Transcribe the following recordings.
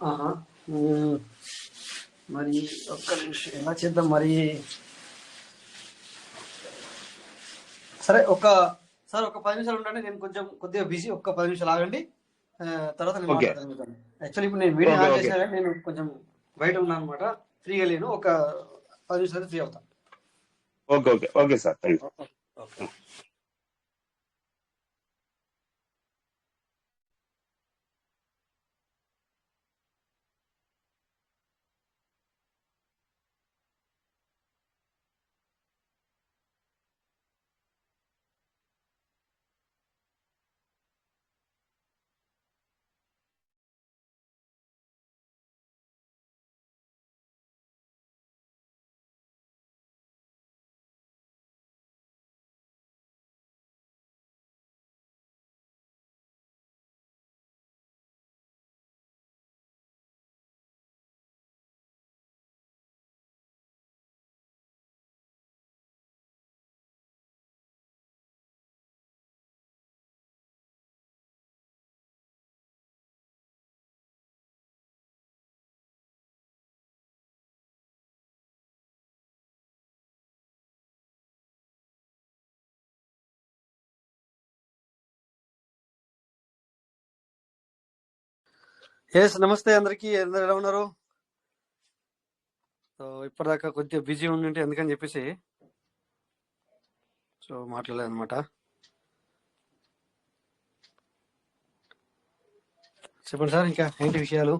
ఆహా. ఉమ్, మరి ఒక్క నిమిషం ఎలా చేద్దాం మరి. సరే సార్ ఒక 10 నిమిషాలు ఉండండి, నేను కొంచెం కొద్దిగా బిజీ. ఒక్క 10 నిమిషాలు ఆగండి. ఆ, తర్వాత నేను ఓకే మాట్లాడతాను మీతో. యాక్చువల్లీ ఇప్పుడు నేను మీడియం ఓకే ఆన్ ఓకే చేసినా కానీ నేను కొంచెం బయట ఉన్నాను అనమాట. ఫ్రీగా లేను. ఒక 10 నిమిషాలు ఫ్రీ అవుతాను. Okay okay okay sir, thank okay. You. Yes, నమస్తే అందరికి. అందరు ఎలా ఉన్నారు? సో ఇప్పటిదాకా కొద్దిగా బిజీ ఉండింటే ఎందుకని చెప్పేసి సో మాట్లాడలేదు అనమాట. చెప్పండి సార్, ఇంకా ఏంటి విషయాలు?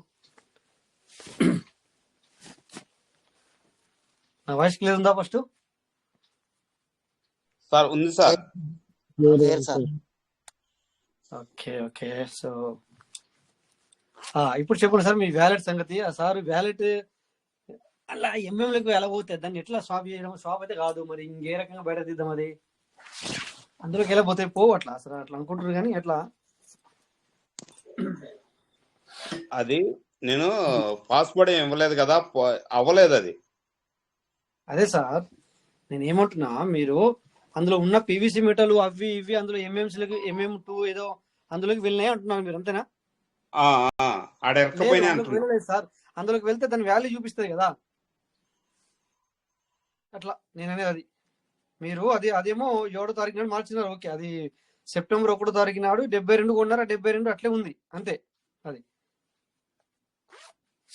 నా వాయిస్ క్లియర్ ఉందా ఫస్ట్? సార్ ఉంది సార్. Okay okay. సో ఇప్పుడు చెప్పండి సార్ మీ వ్యాలెట్ సంగతి. ఆ సార్ వ్యాలెట్ అలా ఎంఎంలకు ఎలా పోతుంది, దాన్ని ఎట్లా స్వాప్ చేయడం? స్వాప్ అయితే కాదు, మరి ఇంకే రకంగా బయట తీద్దాం అది? అందులోకి ఎలా పోతాయి? పోవు అట్లా అసలు అట్లా అనుకుంటారు కానీ ఎట్లా? అది నేను పాస్వర్డ్ ఏం ఇవ్వలేదు కదా, అవ్వలేదు అది. అదే సార్ నేను ఏమంటున్నా, మీరు అందులో ఉన్న పీవీసీ మెటల్ అవి ఇవి అందులో ఎంఎంసీలకు MM2 ఏదో అందులోకి వెళ్ళినాయి అంటున్నారు మీరు, అంతేనా? ఆడ లేదు, ఎక్కపోయినా అందులోకి అంటున్నా. వెళ్ళలేదు సార్. అందులోకి వెళ్తే దాని వాల్యూ చూపిస్తుంది కదా, అట్లా నేను అనేది అది. మీరు అదేమో 7వ తారీఖు నాడు మార్చినారు, ఓకే. అది సెప్టెంబర్ 1వ తారీఖు నాడు 72 కొన్నారా, 72 అట్లే ఉంది అంతే. అది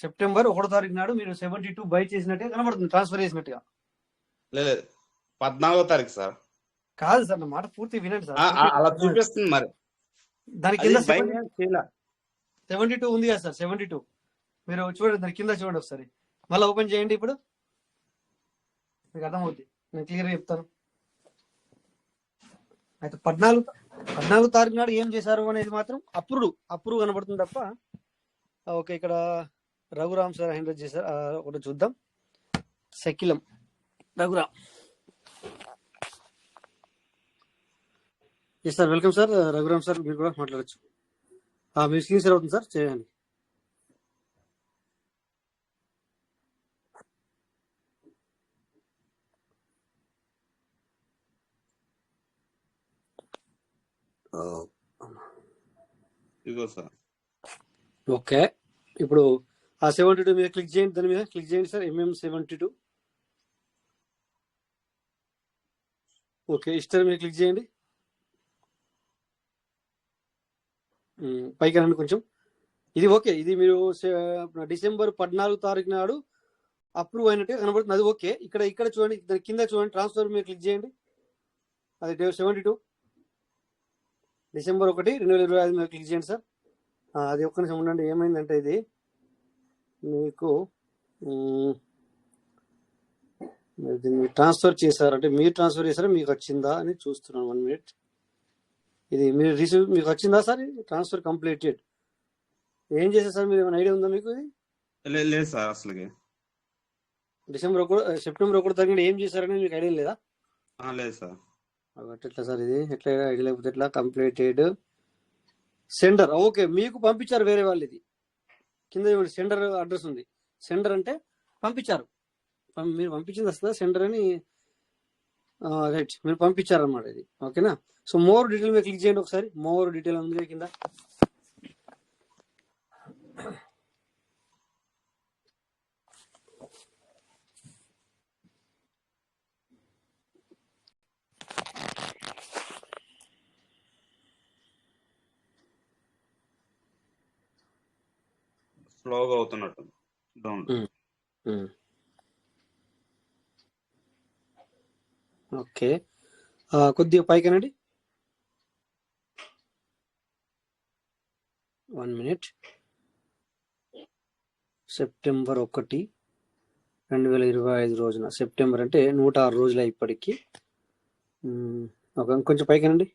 సెప్టెంబర్ 1వ తారీఖు నాడు మీరు 72 బై చేసినట్టుగా కనబడుతుంది, ట్రాన్స్ఫర్ చేసినట్టుగా. లేదు, 14వ తారీఖు సార్. కాదు సార్, నా మాట పూర్తి వినండి సార్. అలా చూపిస్తుంది మరి. దాని అది కింద భయం చేయాల 72 ఉంది కదా సార్, 72 మీరు చూడండి, దాని కింద చూడండి ఒకసారి. మళ్ళీ ఓపెన్ చేయండి, ఇప్పుడు మీకు అర్థమవుతుంది, నేను క్లియర్గా చెప్తాను. అయితే 14వ తారీఖు నాడు ఏం చేశారు అనేది మాత్రం అప్రూవ్ కనబడుతుంది తప్ప. ఓకే, ఇక్కడ రఘురామ్ సార్ హ్యాండిల్ చేశారు. ఒకటి చూద్దాం. Sakilam Raghuram. Yes sir, welcome sir. Raghuram sir, మీరు కూడా మాట్లాడచ్చు. మీ స్క్రీన్ షేర్ అవుతుంది సార్, చేయండి. ఇదిగో సార్. ఓకే, ఇప్పుడు ఆ 72 మీద క్లిక్ చేయండి. దాని మీద క్లిక్ చేయండి సార్, MM72. ఓకే, హిస్టరీ మీద క్లిక్ చేయండి. పైకి రండి కొంచెం. ఇది ఓకే, ఇది మీరు డిసెంబర్ 14వ తారీఖు నాడు అప్రూవ్ అయినట్టుగా కనబడుతుంది, అది ఓకే. ఇక్కడ చూడండి, దాని కింద చూడండి, ట్రాన్స్ఫర్ మీద క్లిక్ చేయండి. అది 72 డిసెంబర్ 1, 2025 మీద క్లిక్ చేయండి సార్. అది ఒక్క నిమిషం ఉండండి. ఏమైందంటే ఇది మీకు దీన్ని ట్రాన్స్ఫర్ చేశారంటే మీరు ట్రాన్స్ఫర్ చేశారా, మీకు వచ్చిందా అని చూస్తున్నాను. 1 మినిట్. ఇది మీరు రిసీవ్, మీకు వచ్చిందా సార్? Transfer completed. ఏం చేశారు సార్, మీరు ఏమైనా ఐడియా ఉందా మీకు? ఇది లేదు సార్, అసలుకి సెప్టెంబర్ 1 తారీఖు ఏం చేశారని మీకు ఐడియా లేదా? లేదు సార్. ఎట్లా సార్, ఇది ఎట్లా ఐడియా లేకపోతే ఎట్లా? Completed sender. ఓకే, మీకు పంపించారు వేరే వాళ్ళు. ఇది కింద సెండర్ అడ్రస్ ఉంది. సెండర్ అంటే పంపించారు, మీరు పంపించింది వస్తుందా సెండర్ అని? రైట్, మీరు పంపించారన్నమాట ఇది. ఓకేనా? సో మోర్ డీటెయిల్ మీద క్లిక్ చేయండి ఒకసారి. మోర్ డీటెయిల్ ఉంది కింద. స్లోగా అవుతున్నట్టు డౌన్. ఓకే, కొద్దిగా పైకేనండి. 1 మినిట్. సెప్టెంబర్ 1, 2025 రోజున, సెప్టెంబర్ అంటే 106 రోజులు ఇప్పటికి. కొంచెం పైకేనండి.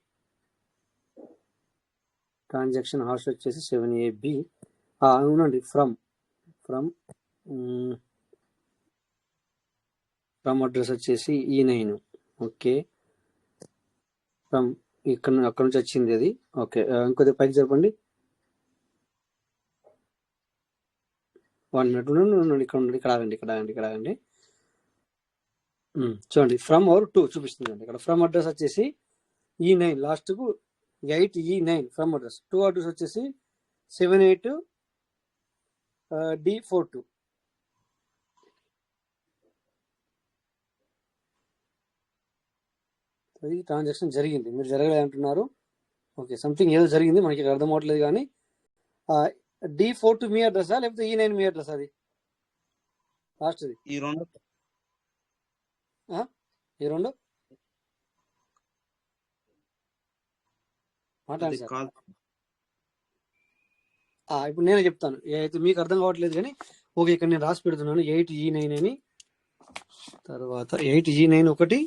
ట్రాన్సాక్షన్ హాష్ వచ్చేసి 7AB. అవునండి, ఫ్రమ్ అడ్రస్ వచ్చేసి E9. ఓకే, ఫ్రమ్ అక్కడ నుంచి వచ్చింది అది. ఓకే, ఇంకొద్దిగా పైకి జరపండి. 1 మినిట్ ఉండండి. ఇక్కడ ఆగండి. చూడండి, ఫ్రమ్ ఆర్ టు చూపిస్తుందండి ఇక్కడ. ఫ్రమ్ అడ్రస్ వచ్చేసి E9, లాస్ట్ కు 8E9 from address. To address వచ్చేసి 78D42. అది ట్రాన్సాక్షన్ జరిగింది, మీరు జరగలేదు అంటున్నారు. ఓకే, సంథింగ్ ఏదో జరిగింది, మనకి ఇక్కడ అర్థం అవట్లేదు. కానీ D42 మీ అడ్రసా లేకపోతే E9 మీ అడ్రస్? అది లాస్ట్ అది ఈ రెండు మాట్లాడండి సార్. కాదు. ఇప్పుడు నేనే చెప్తాను, అయితే మీకు అర్థం కావట్లేదు కానీ. ఓకే, ఇక్కడ నేను రాసి పెడుతున్నాను 8E9 అని. తర్వాత 8E9 ఒకటి,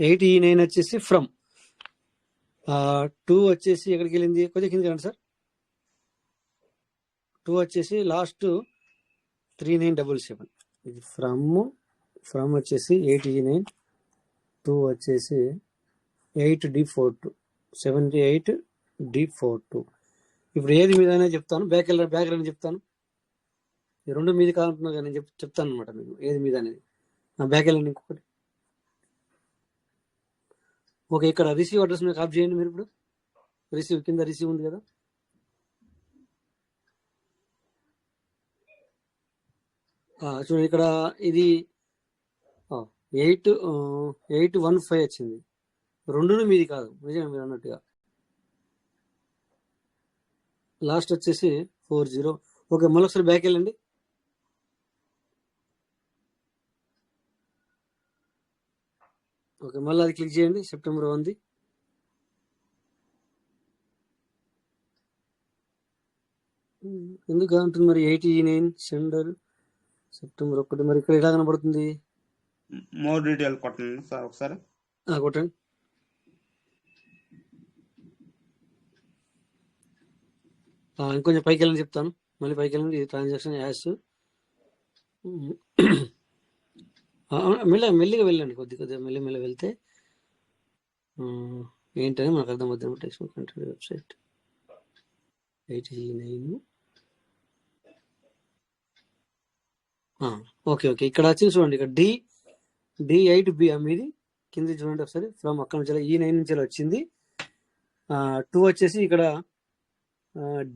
8E9 వచ్చేసి ఫ్రమ్. 2 వచ్చేసి ఎక్కడికి వెళ్ళింది? కొద్దిగా కిందకి రండి సార్. 2 వచ్చేసి లాస్ట్ 3977. ఇది ఫ్రమ్ వచ్చేసి 8E9, 2 వచ్చేసి 8D42, 78D42. ఇప్పుడు ఏది మీద చెప్తాను, బ్యాక్ వెళ్ళని చెప్తాను. ఈ రెండు మీది కాదంటున్నా కానీ నేను చెప్తాను అనమాట మీకు ఏది మీద అనేది. బ్యాక్ వెళ్ళండి ఇంకొకటి. ఓకే, ఇక్కడ రిసీవ్ అడ్రస్ మీద కాపీ చేయండి మీరు. ఇప్పుడు రిసీవ్ కింద రిసీవ్ ఉంది కదా, చూడండి ఇక్కడ. ఇది 815 వచ్చింది. రెండును మీది కాదు, నిజంగా మీరు అన్నట్టుగా. లాస్ట్ వచ్చేసి 40. ఓకే, మళ్ళొకసారి బ్యాక్ వెళ్ళండి. ఓకే, మళ్ళీ అది క్లిక్ చేయండి. సెప్టెంబర్ 1. ఎందుకు అంటుంది మరి 8E9 సెండర్ సెప్టెంబర్ 1? మరి ఇక్కడ ఎలా కనబడుతుంది? మోర్ డీటెయిల్ కొట్టండి సార్ ఒకసారి. కొట్టండి. ఇంకొంచెం పైకి వెళ్ళని చెప్తాను. మళ్ళీ పైకి వెళ్ళండి. ట్రాన్సాక్షన్ యాస్ మెల్లిగా వెళ్ళండి. కొద్దిగా మెల్లి వెళ్తే ఏంటని మనకు అర్థమవుతుంది. Text country website 8E9. Okay, ఇక్కడ వచ్చింది చూడండి. ఇక్కడ D8B మీది కింద చూడండి ఒకసారి. ఫ్రమ్ అక్కడ నుంచి E9 నుంచి వచ్చింది. 2 వచ్చేసి ఇక్కడ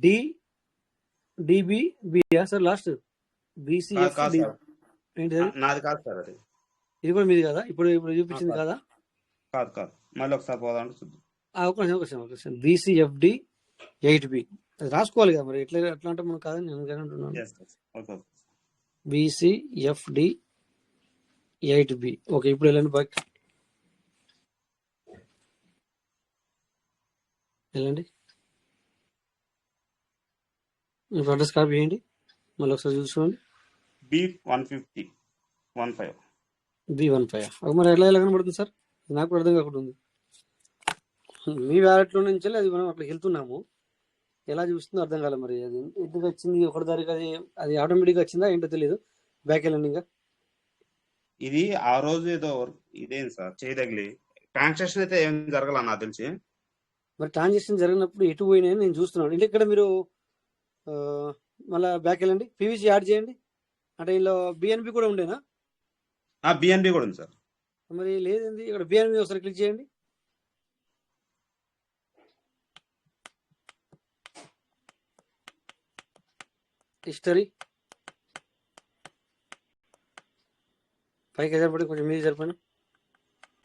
DBB సార్. లాస్ట్ BCF ఏంటి? నాది కాదు సార్ అది. ఇది కూడా మీది కదా? ఇప్పుడు చూపించింది కదా? కాదు. మళ్ళీ ఒకసారి పోదాం చూద్దాం. ఒక BCFD 8B అది రాసుకోవాలి కదా మరి. ఎట్లా అంటే మనం కాదని నేను అంటున్నాను. BCFD 8B. ఓకే, ఇప్పుడు వెళ్ళండి బ్యాక్. వెళ్ళండి. ఇప్పుడు అడ్రస్ కాపీ చేయండి. మళ్ళీ ఒకసారి చూసుకోండి. B15. మరి ఎలా కనబడుతుంది సార్? నాకు కూడా అర్థం కాకుండా ఉంది. మీ వ్యాలెట్లో నుంచి అది మనం అట్లా వెళ్తున్నాము, ఎలా చూస్తుందో అర్థం కాలేదు. మరి అది ఎందుకు వచ్చింది ఒకటి దానికి? అది ఆటోమేటిక్గా వచ్చిందా ఏంటో తెలియదు. బ్యాక్ వెళ్ళండి. ఇంకా ఇది ఆ రోజు ఏదో ఇదేం సార్ చేయదగిలి ట్రాన్సాక్షన్ అయితే ఏం జరగాల నాకు తెలిసి. మరి ట్రాన్సాక్షన్ జరిగినప్పుడు ఎటు పోయినాయని నేను చూస్తున్నాను. అంటే ఇక్కడ మీరు మళ్ళీ బ్యాక్ వెళ్ళండి. పీవీసీ యాడ్ చేయండి. అంటే ఇందులో బిఎన్బి కూడా ఉండేనా? బిఎన్బి కూడా ఉంది సార్. మరి లేదండి, ఇక్కడ బిఎన్బి ఒకసారి క్లిక్ చేయండి. హిస్టరీ పైకి సరిపడి కొంచెం మీది సరిపోయినా.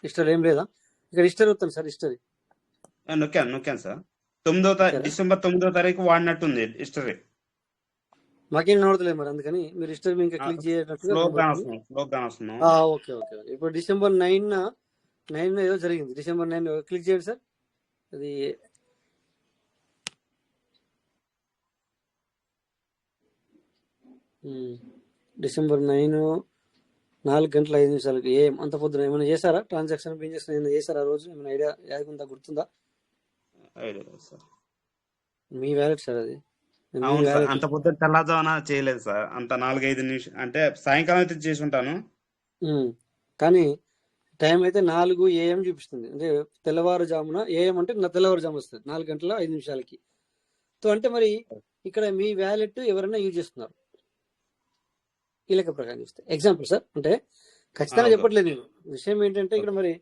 హిస్టరీ ఏం లేదా? ఇక్కడ హిస్టరీ వస్తాను సార్. హిస్టరీ నొక్కాను సార్. డిసెంబర్ 9వ తారీఖు వాడినట్టుంది హిస్టరీ. మాకేం కనబడతలేదు మరి, అందుకని మీరు హిస్టరీ మీద ఇంకా క్లిక్ చేయనట్టుగా స్లోగా కనబడుతుంది. వస్తున్నాం. Okay okay okay. ఇప్పుడు డిసెంబర్ 9 ఏదో జరిగింది. డిసెంబర్ 9 క్లిక్ చేయండి సార్. అది డిసెంబర్ 9 4:05 ఏం అంత పొద్దున ఏమైనా చేశారా? ట్రాన్సాక్షన్ ఏం చేసిన ఏమైనా చేశారా? ఆ రోజు ఏమైనా ఐడియా యాదుకుందా, గుర్తుందా? ఐడియా లేదు సార్. మీ వ్యాలెట్ సార్ అది. మీ అవును సార్, వ్యాలెట్. అంత పొద్దున తెల్లవారుజామున చేయలేదు సార్. అంత 4-5 నిమిషం అంటే సాయంకాలం అయితే చేసి ఉంటాను. కానీ టైం అయితే 4 AM చూపిస్తుంది. అంటే తెల్లవారుజామున, AM అంటే నా తెల్లవారుజామున వస్తుంది 4:05. సో అంటే మరి ఇక్కడ మీ వ్యాలెట్ ఎవరైనా యూజ్ చేస్తున్నారు ఈ లెక్క ప్రకారం చూస్తే. ఎగ్జాంపుల్ సార్, అంటే ఖచ్చితంగా చెప్పట్లేదు నేను. విషయం ఏంటంటే ఇక్కడ మరి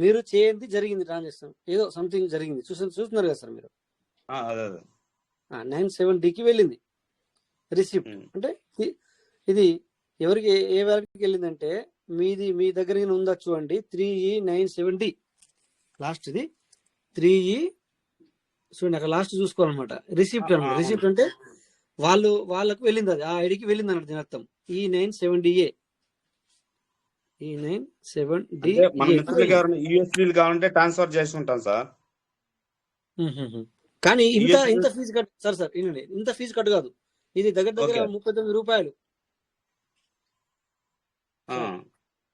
మీరు చేయండి జరిగింది ట్రాన్సాక్షన్, ఏదో సంథింగ్ జరిగింది చూస్తున్నారు కదా సార్ మీరు. అదే 97Dకి వెళ్ళింది రిసిప్ట్. అంటే ఇది ఎవరికి ఏ వ్యాలెట్కి వెళ్ళిందంటే మీ దగ్గర ఉందా చూడండి, 3E97D లాస్ట్. ఇది 3E చూడండి, అక్కడ లాస్ట్ చూసుకోవాలన్నమాట. రిసిప్ట్ అనమాట. రిసిప్ట్ అంటే వాళ్ళకు వెళ్ళింది, అది ఆ ఐడికి వెళ్ళింది అన్నట్టు దీని అర్థం. E97DA. E97D. మన మిత్రులకి ఎవరైనా యూఎస్డీలు కావాలంటే ట్రాన్స్ఫర్ చేసి ఉంటాను సార్. కానీ ఇంత ఫీజు కట్ సార్ వినండి, ఇంత ఫీజు కట్ కాదు. ఇది దగ్గర 39 రూపాయలు.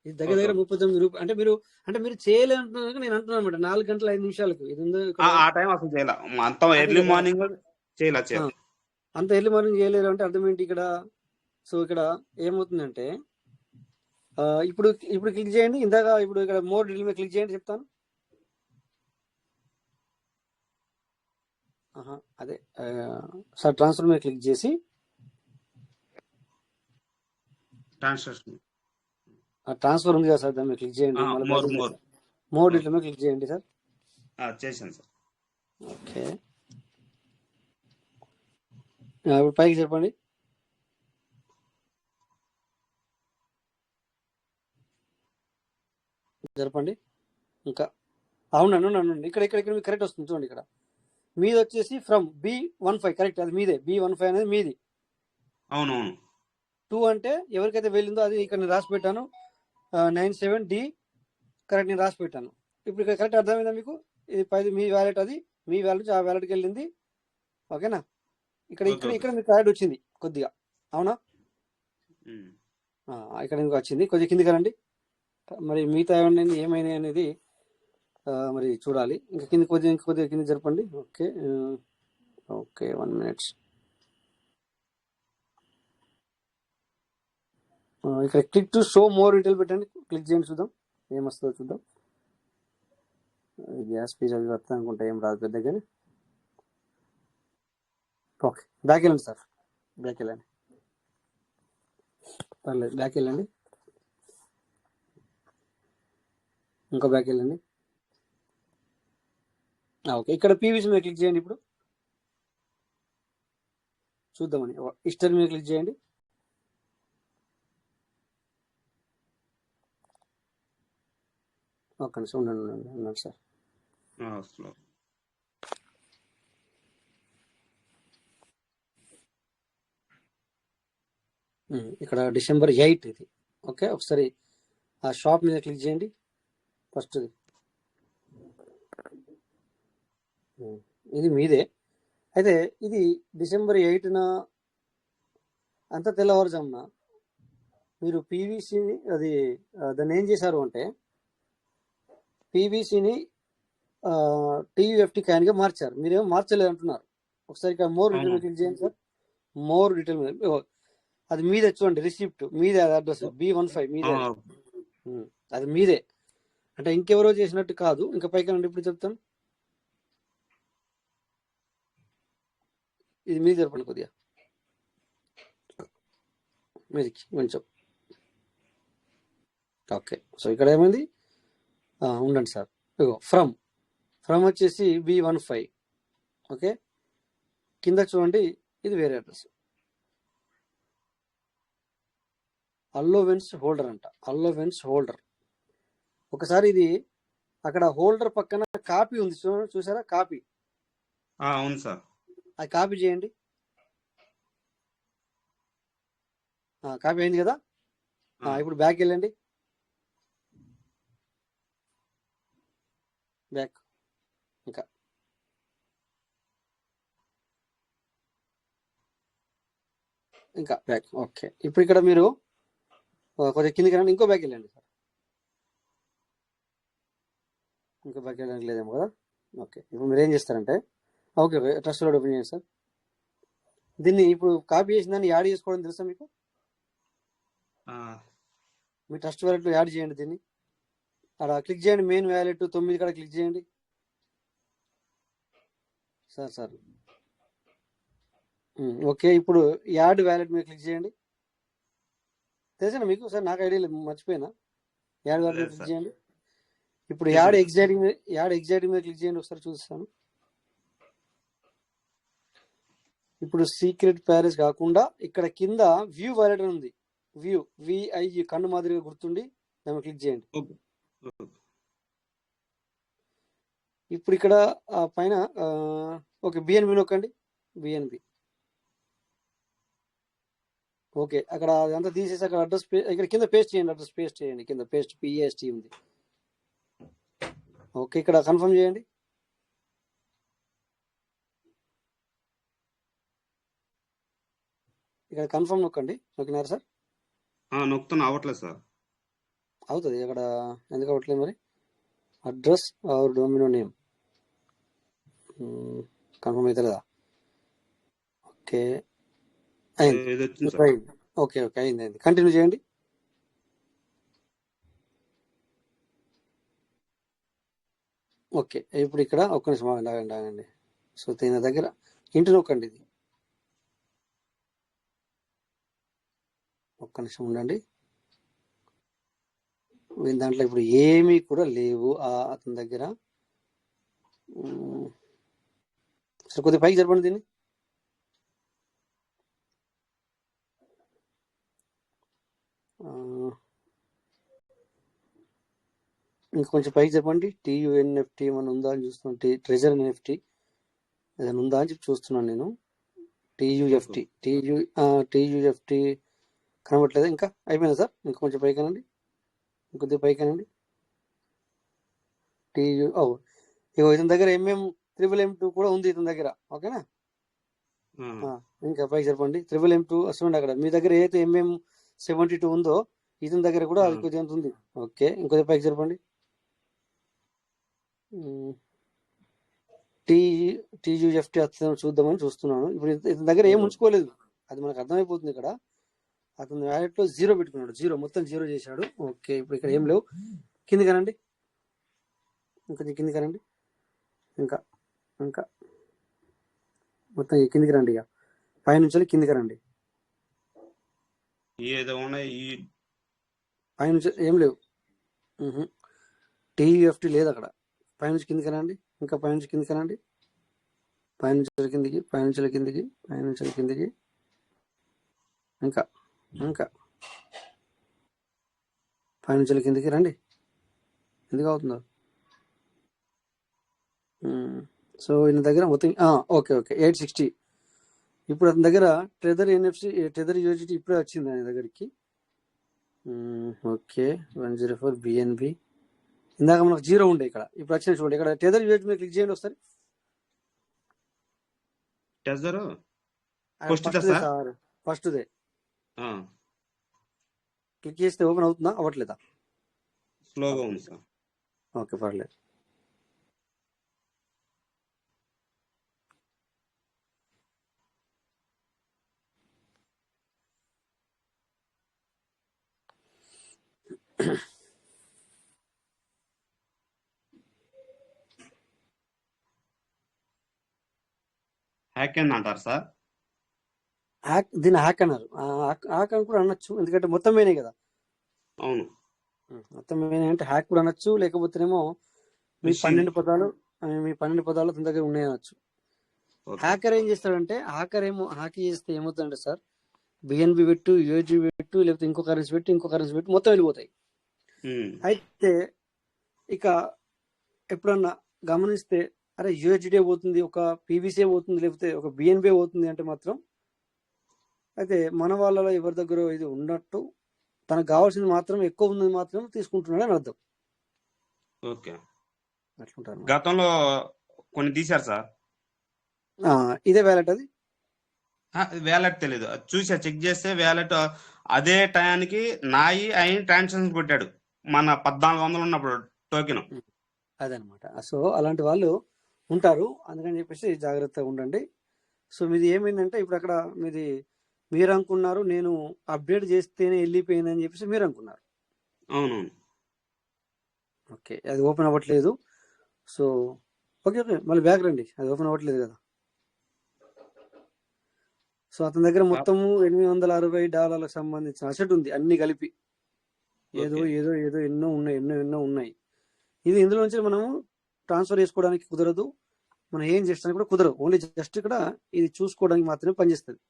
ఇది దగ్గర 39 రూపాయలు. అంటే మీరు చేయలేదంటున్నారు, నేను అంటున్నాను అనమాట. 4:05 ఇది ఉందో ఆ టైం అసలు చేయాలి. అంత ఎర్లీ మార్నింగ్ చేయాలి. అంత ఎర్లీ మార్నింగ్ చేయలేరు అంటే అర్థం ఏంటి ఇక్కడ? సో ఇక్కడ ఏమవుతుందంటే ఇప్పుడు క్లిక్ చేయండి. ఇందాక ఇప్పుడు ఇక్కడ మోర్ డీటెయిల్ మీద క్లిక్ చేయండి, చెప్తాను. అదే సార్, ట్రాన్స్ఫర్ మీద క్లిక్ చేసి ట్రాన్స్ఫర్ ఉంది కదా సార్, దాని మీద క్లిక్ చేయండి. మోర్ డీటెయిల్ మీద క్లిక్ చేయండి సార్. చేశాను సార్. ఓకే, ఇప్పుడు పైకి చెప్పండి. జరపండి ఇంకా. అవునండి, ఇక్కడ మీకు కరెక్ట్ వస్తుంది చూడండి. ఇక్కడ మీది వచ్చేసి ఫ్రమ్ B15 కరెక్ట్, అది మీదే. B15 అనేది మీది. అవునవును. 2 అంటే ఎవరికైతే వెళ్ళిందో అది ఇక్కడ నేను రాసి పెట్టాను. 97D కరెక్ట్ నేను రాసి పెట్టాను. ఇప్పుడు ఇక్కడ కరెక్ట్ అర్థమైందా మీకు? ఇది 10 మీ వ్యాలెట్, అది మీ వ్యాలెట్ ఆ వ్యాలెట్కి వెళ్ళింది. ఓకేనా? ఇక్కడ మీకు యాడ్ వచ్చింది కొద్దిగా, అవునా? ఇక్కడ మీకు వచ్చింది. కొద్దిగా కిందికి రండి. మరి మిగతా ఏమైనా అనేది మరి చూడాలి. ఇంకా కొద్దిగా కింద జరపండి. Okay 1 minute. ఇక్కడ click to show more detail పెట్టండి. క్లిక్ చేయండి, చూద్దాం ఏమొస్తుందో చూద్దాం. గ్యాస్ ఫీజ్ అది వస్తా అనుకుంటా, ఏం రాదు పెద్దగానే. ఓకే, బ్యాక్ వెళ్ళండి సార్, బ్యాక్ వెళ్ళండి. పర్లేదు, బ్యాక్ వెళ్ళండి. ఇంకో బ్యాక్ వెళ్ళండి. ఓకే, ఇక్కడ పీవీసీ మీద క్లిక్ చేయండి. ఇప్పుడు చూద్దామని హిస్టరీ మీద క్లిక్ చేయండి. ఒక్క నిమిషం ఉండండి సార్. ఇక్కడ డిసెంబర్ 8 ఇది. ఓకే, ఒకసారి ఆ షాప్ మీద క్లిక్ చేయండి. ఫస్ట్ ఇది మీదే. అయితే ఇది డిసెంబర్ 8న అంత తెల్లవారుజామున మీరు పీవీసీని దాన్ని ఏం చేశారు అంటే పీవీసీని TUFT కాయిన్గా మార్చారు. మీరేమో మార్చలేదు అంటున్నారు. ఒకసారి ఇక్కడ మోర్ డీటెయిల్ మీద క్లిక్ చేయండి సార్. మోర్ డీటెయిల్ మీద అది మీదే చూడండి, రిసిప్ట్ మీదే, అది అడ్రస్ B15 మీదే, అది మీదే. అంటే ఇంకెవరో చేసినట్టు కాదు. ఇంకా పైకి రండి, ఇప్పుడు చెప్తాను. ఇది మీద జరపండి కొద్దిగా మీదికి కొంచెం. ఓకే, సో ఇక్కడ ఏమైంది ఉండండి సార్. ఇగో ఫ్రమ్ వచ్చేసి B15. ఓకే, కింద చూడండి, ఇది వేరే అడ్రస్. అల్లోవెన్స్ హోల్డర్ అంట, అల్లోవెన్స్ హోల్డర్. ఒకసారి ఇది అక్కడ హోల్డర్ పక్కన కాపీ ఉంది, చూసారా కాపీ? అవును సార్. అది కాపీ చేయండి. కాపీ అయింది కదా. ఇప్పుడు బ్యాక్ వెళ్ళండి, బ్యాక్ ఇంకా ఇంకా బ్యాక్. ఓకే, ఇప్పుడు ఇక్కడ మీరు కొంచెం కిందికి రండి, ఇంకో బ్యాక్ వెళ్ళండి సార్. ఇంకో బ్యాక్ వెళ్ళడానికి లేదేమో కదా. ఓకే, ఇప్పుడు మీరు ఏం చేస్తారంటే, ఓకే ట్రస్ట్ లోడ్ ఓపెన్ చేయండి సార్. దీన్ని ఇప్పుడు కాపీ చేసిన దాన్ని యాడ్ చేసుకోవడం తెలుసా మీకు? మీ ట్రస్ట్ వ్యాలెట్లో యాడ్ చేయండి దీన్ని. అక్కడ క్లిక్ చేయండి, మెయిన్ వ్యాలెట్ 9 కాడ క్లిక్ చేయండి సార్. ఓకే, ఇప్పుడు యాడ్ వ్యాలెట్ మీద క్లిక్ చేయండి. తెలిసిన మీకు సార్? నాకు ఐడియా లేదు, మర్చిపోయినా. యాడ్ వ్యాలెట్ మీద క్లిక్ చేయండి. ఇప్పుడు యాడ్ ఎగ్జైటింగ్ మీద క్లిక్ చేయండి, ఒకసారి చూస్తాను. ఇప్పుడు సీక్రెట్ ప్యారేజ్ కాకుండా ఇక్కడ కింద వ్యూ వ్యాలెట్ అని ఉంది. వ్యూ VI కన్ను మాదిరిగా గుర్తుండి దాన్ని క్లిక్ చేయండి. ఇప్పుడు ఇక్కడ పైన ఓకే BNB నొక్కండి, BNB. ఓకే, అక్కడ అదంతా తీసేసి అక్కడ అడ్రస్ ఇక్కడ కింద పేస్ట్ చేయండి, అడ్రస్ పేస్ట్ చేయండి, కింద పేస్ట్ PAST ఉంది. ఓకే, ఇక్కడ కన్ఫర్మ్ చేయండి. ఇక్కడ కన్ఫర్మ్ నొక్కండి. నొక్కినారు సార్? నొక్కుతున్నా, అవ్వట్లేదు సార్. అవుతుంది అక్కడ, ఎందుకు అవ్వట్లేదు మరి? Address or domain name confirm అవుతలేదా? ఓకే అయింది. ఓకే అయింది. కంటిన్యూ చేయండి. ఓకే, ఇప్పుడు ఇక్కడ ఒక్క నిమిషం ఆగండి. సో దీని దగ్గర ఇంటి నొక్కండి, ఇది ఒక్క నిమిషం ఉండండి. దాంట్లో ఇప్పుడు ఏమీ కూడా లేవు అతని దగ్గర. సరే కొద్దిగా పైకి జరపండి దీన్ని. ఇంకా కొంచెం పైకి చెప్పండి. TUNFT ఏమైనా ఉందా అని చూస్తున్నాను. ట్రెజర్ NFT ఏదైనా ఉందా అని చెప్పి చూస్తున్నాను నేను. TUFT కనబట్లేదు ఇంకా. అయిపోయిందా సార్? ఇంకా కొంచెం పైకానండి, ఇంకొద్దిగా పైకానండి. ఇగో ఇతని దగ్గర MM3M2 కూడా ఉంది ఇతని దగ్గర. ఓకేనా? ఇంకా పైకి చెప్పండి. 3M2 వస్తుంది అక్కడ. మీ దగ్గర ఏదైతే MM72 ఉందో ఇతని దగ్గర కూడా అది కొద్దిగా ఉంది. ఓకే, ఇంకొద్దిగా పైకి చెప్పండి. TUFT చూద్దామని చూస్తున్నాను. ఇప్పుడు ఇతని దగ్గర ఏం ఉంచుకోలేదు, అది మనకు అర్థమైపోతుంది. ఇక్కడ అతని వ్యాలెట్లో 0 పెట్టుకున్నాడు, 0 మొత్తం 0 చేశాడు. ఓకే, ఇప్పుడు ఇక్కడ ఏం లేవు. కింది కనండి, ఇంకొంచెం కింది కనండి, ఇంకా మొత్తం కిందికి రండి. ఇక పైనుంచి కిందికి రండి. పైనుంచి ఏం లేవు. TUFT లేదు అక్కడ. పైనుంచి కిందికి రండి, ఇంకా పైనుంచి కిందికి రండి, పైనుంచి కిందికి, ఇంకా పైనుంచి కిందికి రండి. ఎందుకు అవుతుందో? సో ఈయన దగ్గర మొత్తం ఓకే 860. ఇప్పుడు అతని దగ్గర ట్రెజర్ USDT ఇప్పుడే వచ్చింది ఆయన దగ్గరికి. Okay 104 BNB. ఇందాక మనకు 0 ఉండే, ఇక్కడ ఇప్పుడు వచ్చిన చూడండి. ఇక్కడ ట్రెజర్ USDT మీద క్లిక్ చేయండి ఒకసారి. ఫస్ట్దే క్లిక్ చేస్తే ఓపెన్ అవుతుందా, అవ్వట్లేదా? స్లోగా ఉంది సార్. ఓకే పర్లేదు. హ్యాక్ అయింది అంటారు సార్? దీన్ని హ్యాక్ అన్నారు. హ్యాక్ అని కూడా అనొచ్చు, ఎందుకంటే మొత్తం పోయినాయి కదా. అవును, మొత్తం పోయినాయి అంటే హ్యాక్ కూడా అనొచ్చు, లేకపోతేనేమో మీ 12 పదాలు అతని దగ్గర ఉన్నాయి అనొచ్చు. హ్యాకర్ ఏం చేస్తాడంటే, హ్యాక్ చేస్తే ఏమవుతుందంటే సార్, BNB పెట్టు, USD పెట్టు, లేకపోతే ఇంకో కరెన్సీ పెట్టు మొత్తం వెళ్ళిపోతాయి. అయితే ఇక ఎప్పుడన్నా గమనిస్తే, అరే USD పోతుంది, ఒక PVC పోతుంది, లేకపోతే ఒక BNB పోతుంది అంటే మాత్రం అయితే మన వాళ్ళలో ఎవరి దగ్గర ఇది ఉన్నట్టు తనకు కావాల్సింది మాత్రం ఎక్కువ ఉన్నది మాత్రం తీసుకుంటున్నాడు అని అర్థం. ఓకే. అట్లుంటారు. గతంలో కొన్ని తీశారు సార్. ఇదే వ్యాలెట్ అది. వ్యాలెట్ తెలీదు. అది చూసా, చెక్ చేస్తే వ్యాలెట్ అదే టయానికి నాయి ఆయన ట్రాన్సాక్షన్ కొట్టాడు. మన 1400 ఉన్నప్పుడు టోకెన్. అదనమాట. సో అలాంటి వాళ్ళు ఉంటారు, అందుకని చెప్పేసి జాగ్రత్తగా ఉండండి. సో మీది ఏమైందంటే ఇప్పుడు అక్కడ మీరు అనుకున్నారు నేను అప్డేట్ చేస్తేనే వెళ్ళిపోయిందని చెప్పేసి మీరు అనుకున్నారు. అవునవును. ఓకే, అది ఓపెన్ అవ్వట్లేదు. సో ఓకే ఓకే, మళ్ళీ బ్యాక్ రండి, అది ఓపెన్ అవ్వట్లేదు కదా. సో అతని దగ్గర మొత్తము $860 సంబంధించిన అసెట్ ఉంది, అన్ని కలిపి. ఏదో ఓకే. ఏదో ఏదో ఎన్నో ఉన్నాయి. ఇది ఇందులో నుంచి మనము ట్రాన్స్ఫర్ చేసుకోవడానికి కుదరదు, మనం ఏం చేస్తానికి కూడా కుదరదు. ఓన్లీ జస్ట్ ఇక్కడ ఇది చూసుకోవడానికి మాత్రమే పనిచేస్తుంది.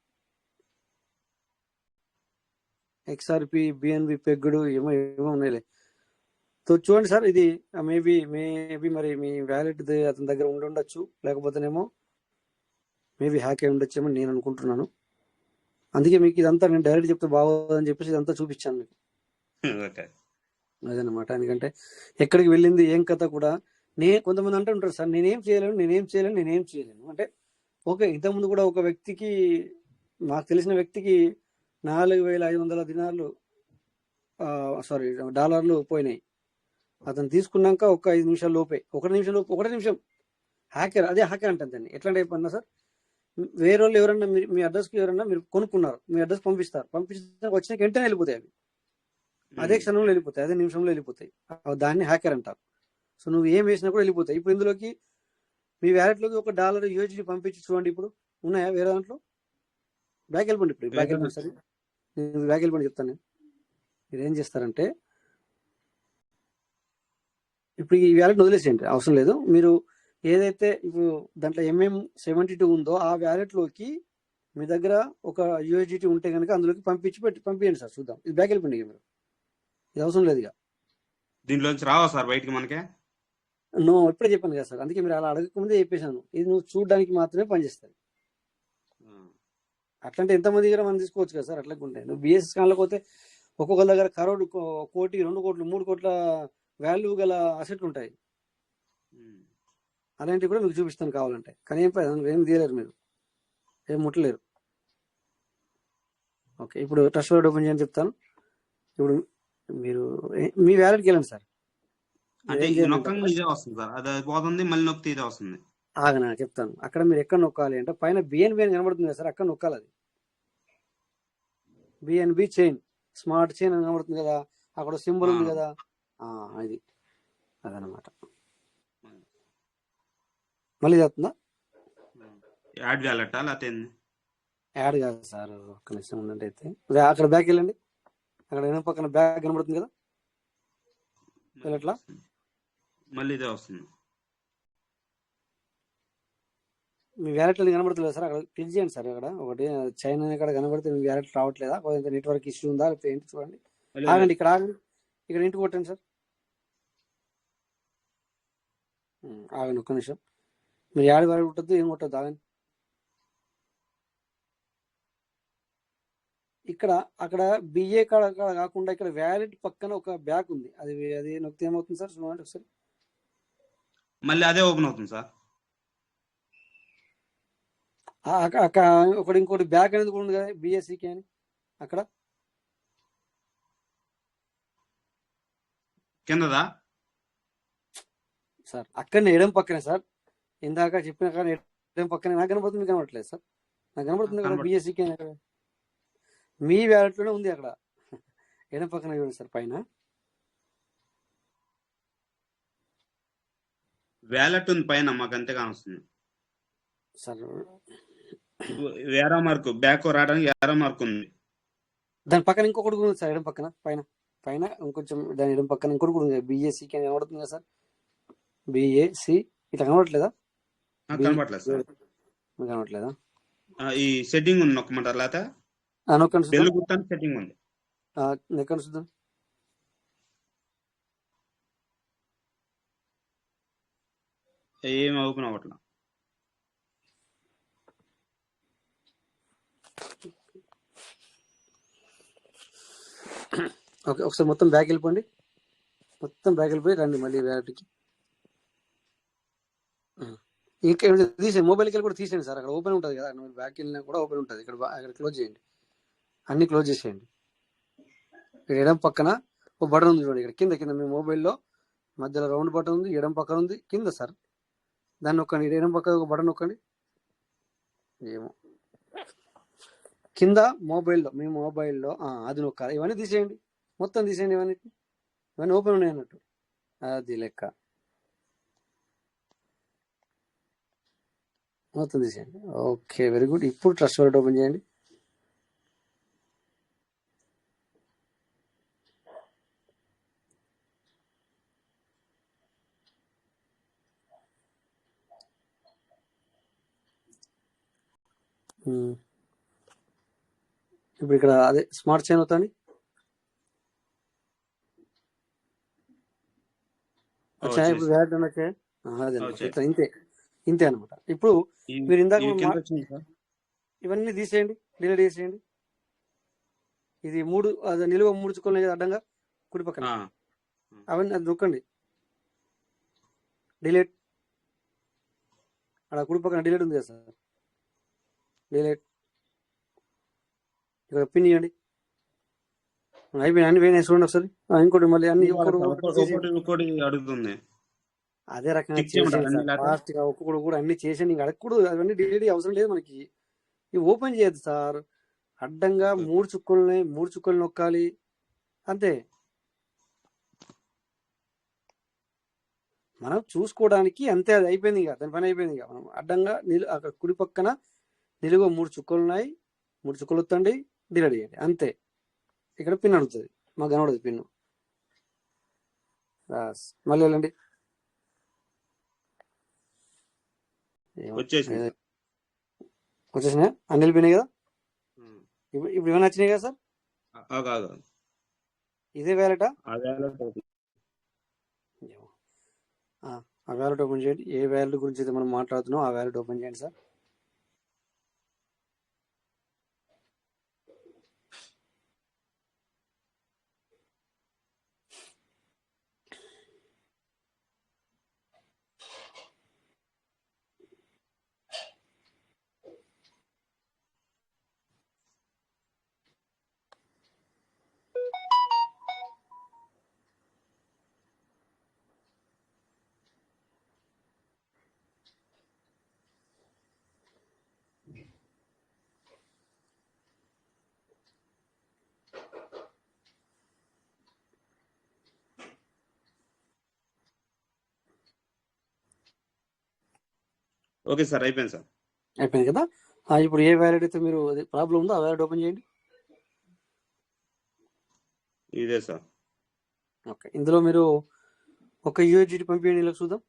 XRP, BNB పెగ్గుడు ఏమో ఏమో ఉన్నాయిలే. సో చూడండి సార్, ఇది మేబీ మరి మీ వ్యాలెట్ అతని దగ్గర ఉండొచ్చు, లేకపోతేనేమో మేబీ హ్యాక్ అయి ఉండొచ్చేమో నేను అనుకుంటున్నాను. అందుకే మీకు ఇదంతా నేను డైరెక్ట్ చెప్తే బాగోదని చెప్పేసి ఇదంతా చూపించాను మీకు. ఓకే. అదనమాట. ఎందుకంటే ఎక్కడికి వెళ్ళింది ఏం కథ కూడా కొంతమంది అంటూ ఉంటారు సార్, నేనేం చేయలేను అంటే ఓకే. ఇంతకుముందు కూడా ఒక వ్యక్తికి, మాకు తెలిసిన వ్యక్తికి 4500 దినార్లు డాలర్లు పోయినాయి. అతను తీసుకున్నాక ఒక 5 నిమిషాల లోపే, 1 నిమిషం హ్యాకర్, అదే హ్యాకర్ అంటే దాన్ని. ఎట్లాంటి అయిపోయినా సార్, వేరే వాళ్ళు ఎవరన్నా మీ అడ్రస్కి ఎవరన్నా మీరు కొనుక్కున్నారు, మీ అడ్రస్ పంపించిన వచ్చిన వెంటనే వెళ్ళిపోతాయి అవి. అదే క్షణంలో వెళ్ళిపోతాయి, అదే నిమిషంలో వెళ్ళిపోతాయి. దాన్ని హ్యాకర్ అంటారు. సో నువ్వు ఏం వేసినా కూడా వెళ్ళిపోతాయి. ఇప్పుడు ఇందులోకి మీ వ్యాలెట్లోకి $1 USD పంపించి చూడండి. ఇప్పుడు ఉన్నాయా వేరే దాంట్లో? బ్యాక్ వెళ్ళిపోండి. ఇప్పుడు బ్యాక్ వెళ్ళిపోండి సరే, నేను బ్యాక్ వెళ్ళిపోండి చెప్తాను. మీరు ఏం చేస్తారంటే ఇప్పుడు ఈ వ్యాలెట్ వదిలేసేయండి, అవసరం లేదు. మీరు ఏదైతే ఇప్పుడు దాంట్లో MM72 ఉందో ఆ వ్యాలెట్లోకి మీ దగ్గర ఒక USDT ఉంటే కనుక అందులోకి పంపించండి సార్, చూద్దాం. ఇది బ్యాక్ వెళ్ళిపోండి మీరు, ఇది అవసరం లేదు ఇక. దీంట్లోంచి రావా సార్ బయటికి మనకే? నో, ఇప్పుడే చెప్పాను కదా సార్, అందుకే మీరు అలా అడగకముందే చెప్పేశాను. ఇది నువ్వు చూడడానికి మాత్రమే పనిచేస్తుంది. అట్లాంటి ఎంతమంది దగ్గర మనం తీసుకోవచ్చు కదా సార్. అట్లా ఉంటాయి. నువ్వు BSS స్కాన్లోకి పోతే ఒక్కొక్కరి దగ్గర కరోడు, 1 కోటి, 2 కోట్లు, 3 కోట్ల వాల్యూ గల అసెట్లు ఉంటాయి. అలాంటివి కూడా మీకు చూపిస్తాను కావాలంటే. కానీ ఏం తీయలేరు, మీరు ఏం ముట్టలేరు. ఓకే, ఇప్పుడు ట్రస్ట్ వాలెట్ ఓపెన్ చేయని చెప్తాను. ఇప్పుడు మీరు మీ వ్యాలెట్కి వెళ్ళండి సార్. అంటే ఇది నొక్కంగా ఇదే వస్తుంది సార్, అది పోతుంది, మళ్ళీ నొక్కితే ఇదే వస్తుంది. ఆగనా చెప్తాను. అక్కడ మీరు ఎక్కడ నొక్కాలి అంటే పైన BNB అని కనబడుతుంది కదా సార్, అక్కడ నొక్కాలి. అది BNB చైన్, స్మార్ట్ చైన్ అని కనబడుతుంది కదా, అక్కడ సింబల్ ఉంది కదా, ఇది అదనమాట. మళ్ళీ చెప్తుందా? యాడ్ వ్యాలెటా లేకపోతే యాడ్ కాదు సార్, ఒక్క నిమిషం ఉందంటే. అయితే అక్కడ బ్యాక్ వెళ్ళండి, అక్కడ ఏమో పక్కన బ్యాక్ కనబడుతుంది కదా, వెళ్ళట్లా? మళ్ళీ ఇదే వస్తుంది. మీ వ్యాలెట్ అని కనబడుతుంది సార్, అక్కడ క్లిక్ చేయండి సార్. అక్కడ ఒకటి చైన్ అని ఇక్కడ కనబడితే మీ వ్యాలెట్ రావట్లేదా, కొంత నెట్వర్క్ ఇష్యూ ఉందా లేకపోతే ఏంటి చూడండి. ఆగండి, ఇక్కడ ఆగండి, ఇక్కడ ఇంటికి కొట్టండి సార్. ఆగండి ఒక్క నిమిషం, మీరు యాడ్ వ్యాలెట్ కొట్టద్దు, ఏం కొట్టద్దు, ఆగండి. ఇక్కడ అక్కడ BA కాడ కాకుండా ఇక్కడ వ్యాలెట్ పక్కన ఒక బ్యాక్ ఉంది, అది నొక్కితే ఏమవుతుంది సార్ చూడండి ఒకసారి. మళ్ళీ అదే ఓపెన్ అవుతుంది సార్. ఒకటి ఇంకోటి బ్యాక్ అనేది కూడా ఉంది కదా, BSCK అని. అక్కడ కిందదా సార్, అక్కడనే ఎడం పక్కనే సార్, ఇందాక చెప్పిన కానీ ఎడం పక్కనే. నాకు కనబడుతుంది, మీకు కనబడట్లేదు సార్? నాకు కనబడుతుంది కదా BSCK అని. అక్కడ మీ వ్యాలెట్లోనే ఉంది, అక్కడ ఎడం పక్కన చూడండి సార్, పైన వ్యాలెట్ ఉంది పైన, మాకు అంతే కానొస్తుంది సార్. వేరే మార్కు బ్యాక్ రావడానికి వేరే మార్క్ ఉంది. దాని పక్కన ఇంకొకటి కూడా ఉంది సార్, ఎడం పక్కన పైన ఇంకొంచెం దాని ఎడం పక్కన ఇంకొకటి కూడా ఉంది, BSCK అని కనబడుతుంది కదా సార్. BAC ఇట్లా కనబడట్లేదా? కనబడలేదు సార్. కనబడట్లేదా? ఈ సెట్టింగ్ ఉంది, నొక్కమంటారు లేకపోతే బెల్ గుర్తు సెట్టింగ్ ఉంది, ఎక్కడ చూద్దాం. ఏమి ఓపెన్ అవ్వట్లా. ఓకే, ఒకసారి మొత్తం బ్యాక్ వెళ్ళిపోండి. మొత్తం బ్యాక్ వెళ్ళిపోయి రండి మళ్ళీ వ్యాలెట్కి. ఇంకా తీసేయండి, మొబైల్కి వెళ్ళి కూడా తీసేయండి సార్. అక్కడ ఓపెన్ ఉంటుంది కదా, మీరు బ్యాక్ వెళ్ళినా కూడా ఓపెన్ ఉంటుంది. అక్కడ క్లోజ్ చేయండి, అన్ని క్లోజ్ చేసేయండి. ఇక్కడ ఎడం పక్కన ఒక బటన్ ఉంది చూడండి, ఇక్కడ కింద కింద మీ మొబైల్లో మధ్యలో రౌండ్ బటన్ ఉంది, ఎడం పక్కన ఉంది కింద సార్. దాన్ని నొక్కండి, ఎడం పక్కన ఒక బటన్ నొక్కండి. ఏమో కింద మొబైల్లో, మీ మొబైల్లో అది నొక్కాలి. ఇవన్నీ తీసేయండి, మొత్తం తీసేయండి. ఇవన్నీ ఓపెన్ ఉన్నాయి అన్నట్టు, అది లెక్క. మొత్తం తీసేయండి. Okay, very good. ఇప్పుడు ట్రస్ట్ వాలెట్ ఓపెన్ చేయండి. ఇప్పుడు ఇక్కడ అదే స్మార్ట్ చైన్ అవుతుంది. వచ్చాయి ఇప్పుడు వ్యాలెట్ అని వచ్చాయి. అదే ఇంతే ఇంతే అనమాట. ఇప్పుడు మీరు ఇందాక ఇవన్నీ తీసేయండి, డిలీట్ చేసేయండి. ఇది నిలువ 3 చుక్కలు అడ్డంగా కుడి పక్కన, అవన్నీ అది నొక్కండి. డిలీట్, అక్కడ కుడి పక్కన డిలీట్ ఉంది కదా సార్, డిలీట్. ఇక్కడ పిన్ ఇవ్వండి. అయిపోయినాయి, అన్ని పోయినాయి చూడండి ఒకసారి. ఇంకోటి మళ్ళీ అన్ని అడుగుతుంది. అదే రకంగా చేసేయండి ఫాస్ట్ గా, ఒక్కొక్కడు కూడా అన్ని చేసేయండి. ఇంకా అడగకూడదు, అవన్నీ డిలీట్ అవసరం లేదు మనకి. ఇవి ఓపెన్ చేయద్దు సార్. అడ్డంగా 3 చుక్కల్ని నొక్కాలి అంతే. మనం చూసుకోవడానికి అంతే, అది అయిపోయింది ఇక, దాని పని అయిపోయింది ఇక. మనం అడ్డంగా అక్కడ కుడి పక్కన నిలువ 3 చుక్కలు ఉన్నాయి, 3 చుక్కలు వత్తండి, డిలీట్ చేయండి అంతే. ఇక్కడ పిన్ అడుగుతుంది, మాకు కనబడదు పిన్. మళ్ళీ వెళ్ళండి. వచ్చేసినాయి, అన్ని వెళ్ళిపోయినాయి కదా. ఇప్పుడు ఏమైనా వచ్చినాయి కదా సార్. ఇదే వ్యాలెటా? ఆ వ్యాలెట్ ఓపెన్ చేయండి. ఏ వ్యాలెట్ గురించి అయితే మనం మాట్లాడుతున్నాం ఆ వ్యాలెట్ ఓపెన్ చేయండి సార్. ఓకే సార్, అయిపోయింది సార్. అయిపోయింది కదా. ఇప్పుడు ఏ వ్యాలెట్ అయితే మీరు ప్రాబ్లం ఉందో ఆ వ్యాలెట్ ఓపెన్ చేయండి. ఇదే సార్. ఓకే, ఇందులో మీరు ఒక యూఎస్డిటీ పంపించండి, ఇలా చూద్దాం.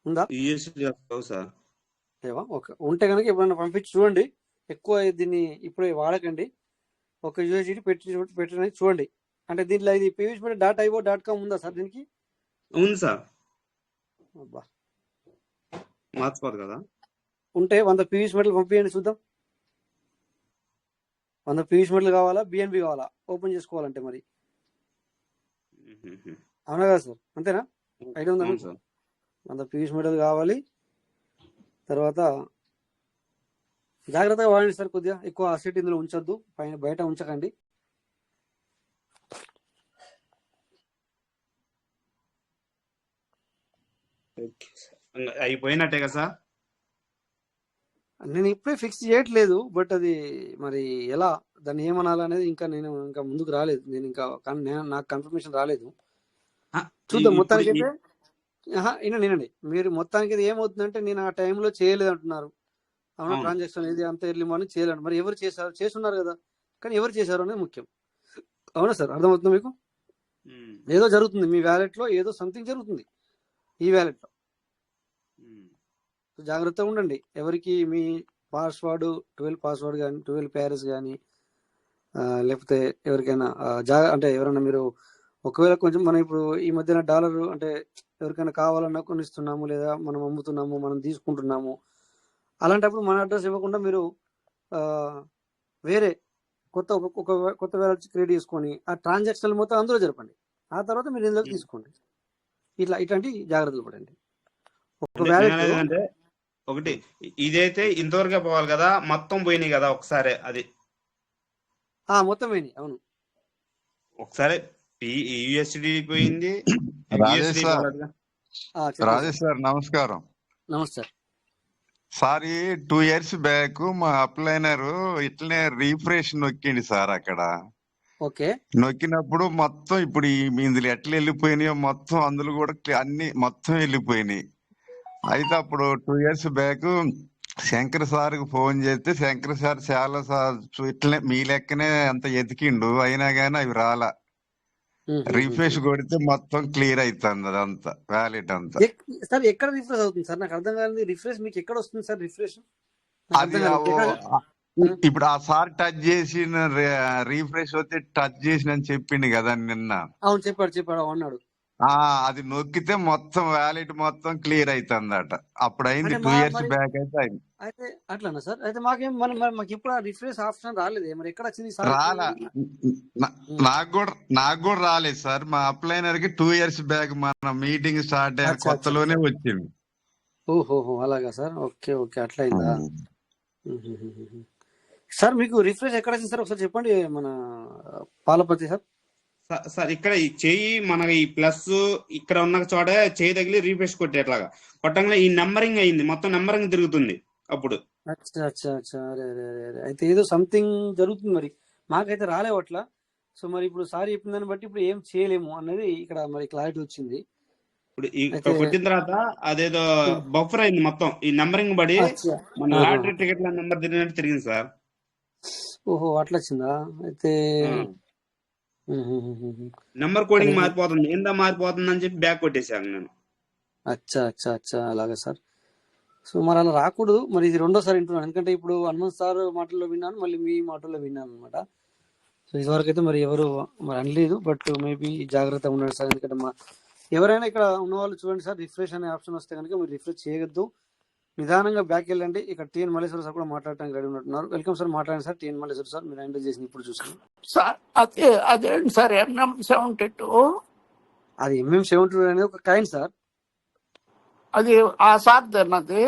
ఉందా సార్? లేవా? ఓకే, ఉంటే కనుక ఎప్పుడైనా పంపించి చూడండి. ఎక్కువ దీన్ని ఇప్పుడే వాడకండి. ఒక యూఎస్డిటీ పెట్టిన చూడండి. అంటే దీంట్లో ఇది pvsmedia.io.com ఉందా సార్? దీనికి ఉంది సార్. మార్చుకోదు కదా. ఉంటే 100 పీవీస్ మెటల్ పంపించండి చూద్దాం. 100 పీవీస్ మెటల్ కావాలా, బిఎన్బి కావాలా ఓపెన్ చేసుకోవాలంటే? మరి అవునా కదా సార్, అంతేనా? ఐడియా ఉందా? 100 పీవీస్ మెటల్ కావాలి. తర్వాత జాగ్రత్తగా వాడండి సార్, కొద్దిగా ఎక్కువ అసెట్ ఇందులో ఉంచొద్దు, పైన బయట ఉంచకండి. అయిపోయినట్టే కదా సార్. నేను ఇప్పుడే ఫిక్స్ చేయట్లేదు, బట్ అది మరి ఎలా దాన్ని ఏమనాలనేది ఇంకా నేను ముందుకు రాలేదు. నేను ఇంకా నాకు కన్ఫర్మేషన్ రాలేదు. చూద్దాం. మొత్తానికి అయితే వినండి, మీరు మొత్తానికి అయితే ఏమవుతుందంటే నేను ఆ టైంలో చేయలేదు అంటున్నారు. అవునా? ట్రాన్సాక్షన్ ఇది అంత ఎర్లీ మార్నింగ్ చేయలేదు. మరి ఎవరు చేశారు? చేస్తున్నారు కదా, కానీ ఎవరు చేశారు అనేది ముఖ్యం. అవునా సార్, అర్థమవుతుంది మీకు? ఏదో జరుగుతుంది మీ వ్యాలెట్ లో, ఏదో సంథింగ్ జరుగుతుంది ఈ వ్యాలెట్ లో. జాగ్రత్తగా ఉండండి. ఎవరికి మీ పాస్వర్డ్ 12 పాస్వర్డ్ కానీ 12 ప్యారెస్ కానీ లేకపోతే ఎవరికైనా అంటే ఎవరైనా మీరు ఒకవేళ కొంచెం మనం ఇప్పుడు ఈ మధ్యన డాలర్ అంటే ఎవరికైనా కావాలన్నా కొనిస్తున్నాము, లేదా మనం అమ్ముతున్నాము, మనం తీసుకుంటున్నాము. అలాంటప్పుడు మన అడ్రస్ ఇవ్వకుండా మీరు వేరే కొత్త వ్యాలెట్ క్రియేట్ చేసుకొని ఆ ట్రాన్సాక్షన్ మొత్తం అందులో జరపండి. ఆ తర్వాత మీరు ఇందులోకి తీసుకోండి. ఇట్లాంటి జాగ్రత్తలు పడండి. ఒక వ్యాలెట్ అంటే ఒకటి ఇదైతే ఇంతవరకే పోవాలి కదా, మొత్తం పోయినాయి కదా ఒకసారి, అది మొత్తం పోయినాయి. అవును, ఒకసారి యుఎస్డి పోయింది. రాజేష్ సార్, చెప్పండి రాజేష్ సార్ నమస్కారం. నమస్తే సార్ 2 years బ్యాక్ మా అప్లైనర్ ఇట్లనే రీఫ్రెష్ నొక్కింది సార్. అక్కడ ఓకే, నొక్కినప్పుడు మొత్తం ఇప్పుడు ఇందులో ఎట్లా వెళ్ళిపోయినాయో మొత్తం అందులో కూడా అన్ని మొత్తం వెళ్ళిపోయినాయి. అయితే అప్పుడు 2 years బ్యాక్ శంకర్ సార్కి ఫోన్ చేస్తే శంకర్ సార్ చాలా ఇట్లనే మీ లెక్కనే అంత ఎతికిండు, అయినా గానీ అవి రాలా. రిఫ్రెష్ కొడితే మొత్తం క్లియర్ అవుతుంది అదంతా, వ్యాలిడ్ అంతా. సార్ ఎక్కడ రిఫ్రెష్ అవుతుంది సార్? నాకు అర్థం కాదు. రిఫ్రెష్ మీకు ఎక్కడ వస్తుంది సార్? రిఫ్రెష్ అది ఇప్పుడు ఆ సార్ టచ్ చేసిన రిఫ్రెష్ వస్తే టచ్ చేసిన అని చెప్పిండు కదా నిన్న. అవును, చెప్పాడు అన్నాడు. అది నొక్కితే మొత్తం వ్యాలిడ్ మొత్తం క్లియర్ అవుతుందట. అప్పుడు అయింది 2 years బ్యాక్ అయితే అయింది. అయితే అట్లానా సార్? అయితే మాకేం మాకు ఇప్పుడు ఆ రిఫ్రెష్ ఆప్షన్ రాలేదు. మరి ఎక్కడ వచ్చింది? రాలా, నాకు కూడా రాలేదు సార్. మా అప్లైనర్ కి 2 years బ్యాక్ మన మీటింగ్ స్టార్ట్ అయిన కొత్తలోనే వచ్చింది. ఓహో, అలాగా సార్. ఓకే, అట్లా అయిందా సార్? మీకు రిఫ్రెష్ ఎక్కడ వచ్చింది సార్? ఒకసారి చెప్పండి. మన పాలపతి సార్. సార్ ఇక్కడ ఈ చెయ్యి మన ఈ ప్లస్ ఇక్కడ ఉన్న చోట చెయ్యి తగిలి రీఫ్రెష్ కొట్టేట్లాగా కొట్టంగా ఈ నెంబరింగ్ అయింది, మొత్తం నెంబరింగ్ తిరుగుతుంది అప్పుడు. అచ్చా. అరే అయితే ఏదో సంథింగ్ జరుగుతుంది. మరి మాకైతే రాలేవు అట్లా. సో మరి ఇప్పుడు సార్ చెప్పిన దాన్ని బట్టి ఇప్పుడు ఏం చేయలేము అన్నది ఇక్కడ మరి క్లారిటీ వచ్చింది. ఇప్పుడు కొట్టిన తర్వాత అదేదో బఫర్ అయింది మొత్తం, ఈ నెంబరింగ్ పడి మన లాటరీ టికెట్ల నెంబర్ తిరిగినట్టు తిరిగింది సార్. ఓహో, అట్లా వచ్చిందా? అయితే నెంబర్ కోడింగ్ మారిపోతుంది, ఏందా మారిపోతుంది అని చెప్పి బ్యాక్ కొట్టేసాను నేను. అచ్చా అలాగే సార్. సో మరి అలా రాకూడదు. మరి ఇది రెండోసారి వింటున్నాను, ఎందుకంటే ఇప్పుడు హనుమంత్ సార్ మాటల్లో విన్నాను, మళ్ళీ మీ మాటల్లో విన్నాను అనమాట. సో ఇదివరకు అయితే మరి ఎవరు మరి అనలేదు, బట్ మేబీ జాగ్రత్తగా ఉండండి సార్. ఎందుకంటే ఎవరైనా ఇక్కడ ఉన్న వాళ్ళు చూడండి సార్, రిఫ్రెష్ అనే ఆప్షన్ వస్తే కనుక మీరు రిఫ్రెష్ చేయొద్దు, నిదానంగా బ్యాక్ వెళ్ళండి. ఇక్కడ టిఎన్ మల్లేశ్వర సార్ కూడా మాట్లాడటానికి రెడీ ఉన్నట్టున్నారు. వెల్కమ్ సార్, మాట్లాడండి సార్. టిఎన్ మల్లేశ్వర సార్, మీరు హ్యాండిల్ చేసింది ఇప్పుడు చూసాను సార్. అదేంటి సార్ MM72? అది MM72 అనేది ఒక కాయిన్ సార్. అది ఆ సార్ తిన్నది.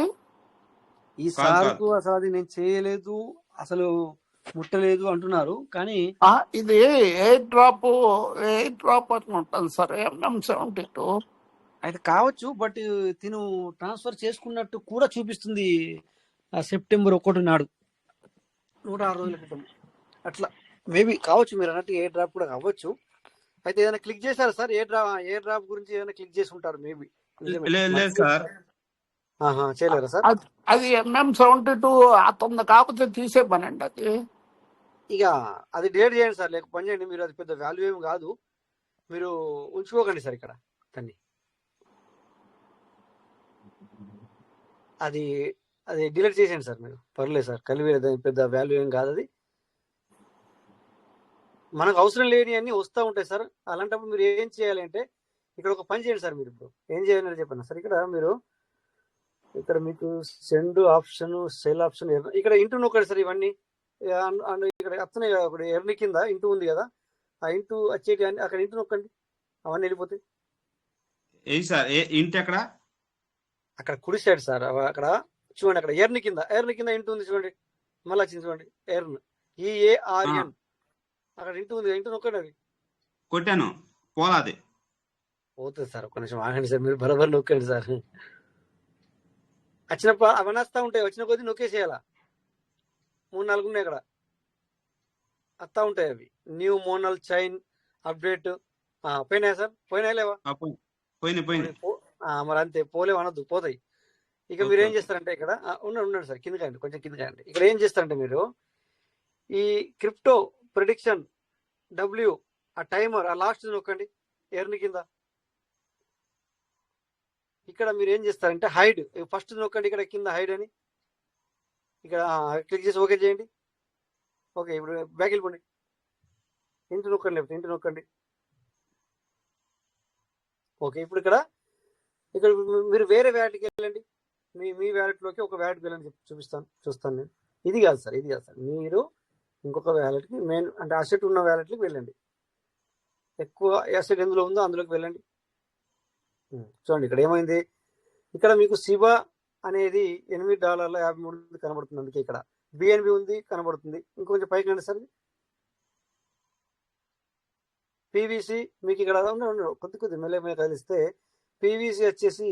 ఈ సార్కు అసలు అది నేను చేయలేదు, అసలు ముట్టలేదు అంటున్నారు. కానీ ఇది ఎయిర్ డ్రాప్ అని ఉంటుంది సార్ MM72. అయితే కావచ్చు, బట్ తిను ట్రాన్స్ఫర్ చేసుకున్నట్టు కూడా చూపిస్తుంది సెప్టెంబర్ 1 నాడు, 106 రోజుల క్రితం. అట్లా మేబీ కావచ్చు, మీరు అన్నట్టు ఎయిర్ డ్రాప్ కూడా కావచ్చు. అయితే ఏదైనా క్లిక్ చేశారా సార్? ఎయిర్ డ్రాప్ గురించి ఏదైనా క్లిక్ చేసి ఉంటారు మేబీ. సార్ చేయలేరా సార్? అది MM72 అతను కాకపోతే తీసేపనండి. అది ఇక అది డిలీట్ చేయండి సార్, లేక పని చేయండి. మీరు అది పెద్ద వాల్యూ ఏమి కాదు, మీరు ఉంచుకోకండి సార్ ఇక్కడ దాన్ని. అది డిలీట్ చేసేయండి సార్ మీరు, పర్లేదు సార్. కలిపి పెద్ద వాల్యూ ఏం కాదు. అది మనకు అవసరం లేని అన్ని వస్తూ ఉంటాయి సార్. అలాంటప్పుడు మీరు ఏం చేయాలి అంటే ఇక్కడ ఒక పని చేయండి సార్. మీరు ఇప్పుడు ఏం చేయాలని చెప్పండి సార్. ఇక్కడ మీకు సెండ్ ఆప్షన్, సెల్ ఆప్షన్, ఇక్కడ ఇంటూ నొక్కండి సార్. ఇవన్నీ ఇక్కడ వస్తున్నాయి కదా, ఇప్పుడు ఎర్ని కింద ఇంటూ ఉంది కదా, ఆ ఇంటూ వచ్చేటి అక్కడ ఇంటూ నొక్కండి, అవన్నీ వెళ్ళిపోతాయి. అక్కడ కుడి సైడ్ సార్, అక్కడ చూడండి, అక్కడ ఎర్ని కింద ఇంటూ ఉంది చూడండి, మళ్ళీ వచ్చింది చూడండి, ఎర్న్ EARN, అక్కడ ఇంటూ ఉంది, ఇంటూ నొక్కండి. అది కొట్టాను, పోలాది పోతుంది సార్. ఒక్క నిమిషం ఆగండి సార్, మీరు బరాబర్ నొక్కండి సార్. వచ్చినప్పుడు అవన్నీ వస్తూ ఉంటాయి, వచ్చిన కొద్ది నొక్కేసేయాల. 3-4 ఉన్నాయి అక్కడ, వస్తూ ఉంటాయి అవి. న్యూ మోనల్ చైన్ అప్డేట్ పోయినాయా సార్? పోయినాయా లేవా? మరి అంతే, పోలేవు అనొద్దు, పోతాయి. ఇక మీరు ఏం చేస్తారంటే ఇక్కడ ఉండండి సార్, కిందకండి, కొంచెం కిందకండి. ఇక్కడ ఏం చేస్తారంటే మీరు ఈ క్రిప్టో ప్రిడిక్షన్ W ఆ టైమర్ ఆ లాస్ట్ నొక్కండి, ఎర్ని కింద. ఇక్కడ మీరు ఏం చేస్తారంటే హైడ్ ఫస్ట్ నొక్కండి, ఇక్కడ కింద హైడ్ అని, ఇక్కడ క్లిక్ చేసి ఓకే చేయండి. ఓకే, ఇప్పుడు బ్యాక్ వెళ్ళిపోండి, ఇంటి నొక్కండి, లేకపోతే ఇంటి నొక్కండి. ఓకే, ఇప్పుడు ఇక్కడ మీరు వేరే వ్యాలెట్కి వెళ్ళండి. మీ వ్యాలెట్లోకి ఒక వ్యాలెట్కి వెళ్ళని చూస్తాను. నేను ఇది కాదు సార్. మీరు ఇంకొక వ్యాలెట్కి మెయిన్ అంటే అసెట్ ఉన్న వ్యాలెట్కి వెళ్ళండి. ఎక్కువ అసెట్ ఎందులో ఉందో అందులోకి వెళ్ళండి. చూడండి ఇక్కడ ఏమైంది, ఇక్కడ మీకు సిబా అనేది $8.53 కనబడుతుంది. అందుకే ఇక్కడ బిఎన్బి ఉంది కనబడుతుంది. ఇంకొంచెం పైకి రండి సార్. పీవీసీ మీకు ఇక్కడ కొద్ది మెల్లగా కదిలిస్తే పీవీసీ వచ్చేసి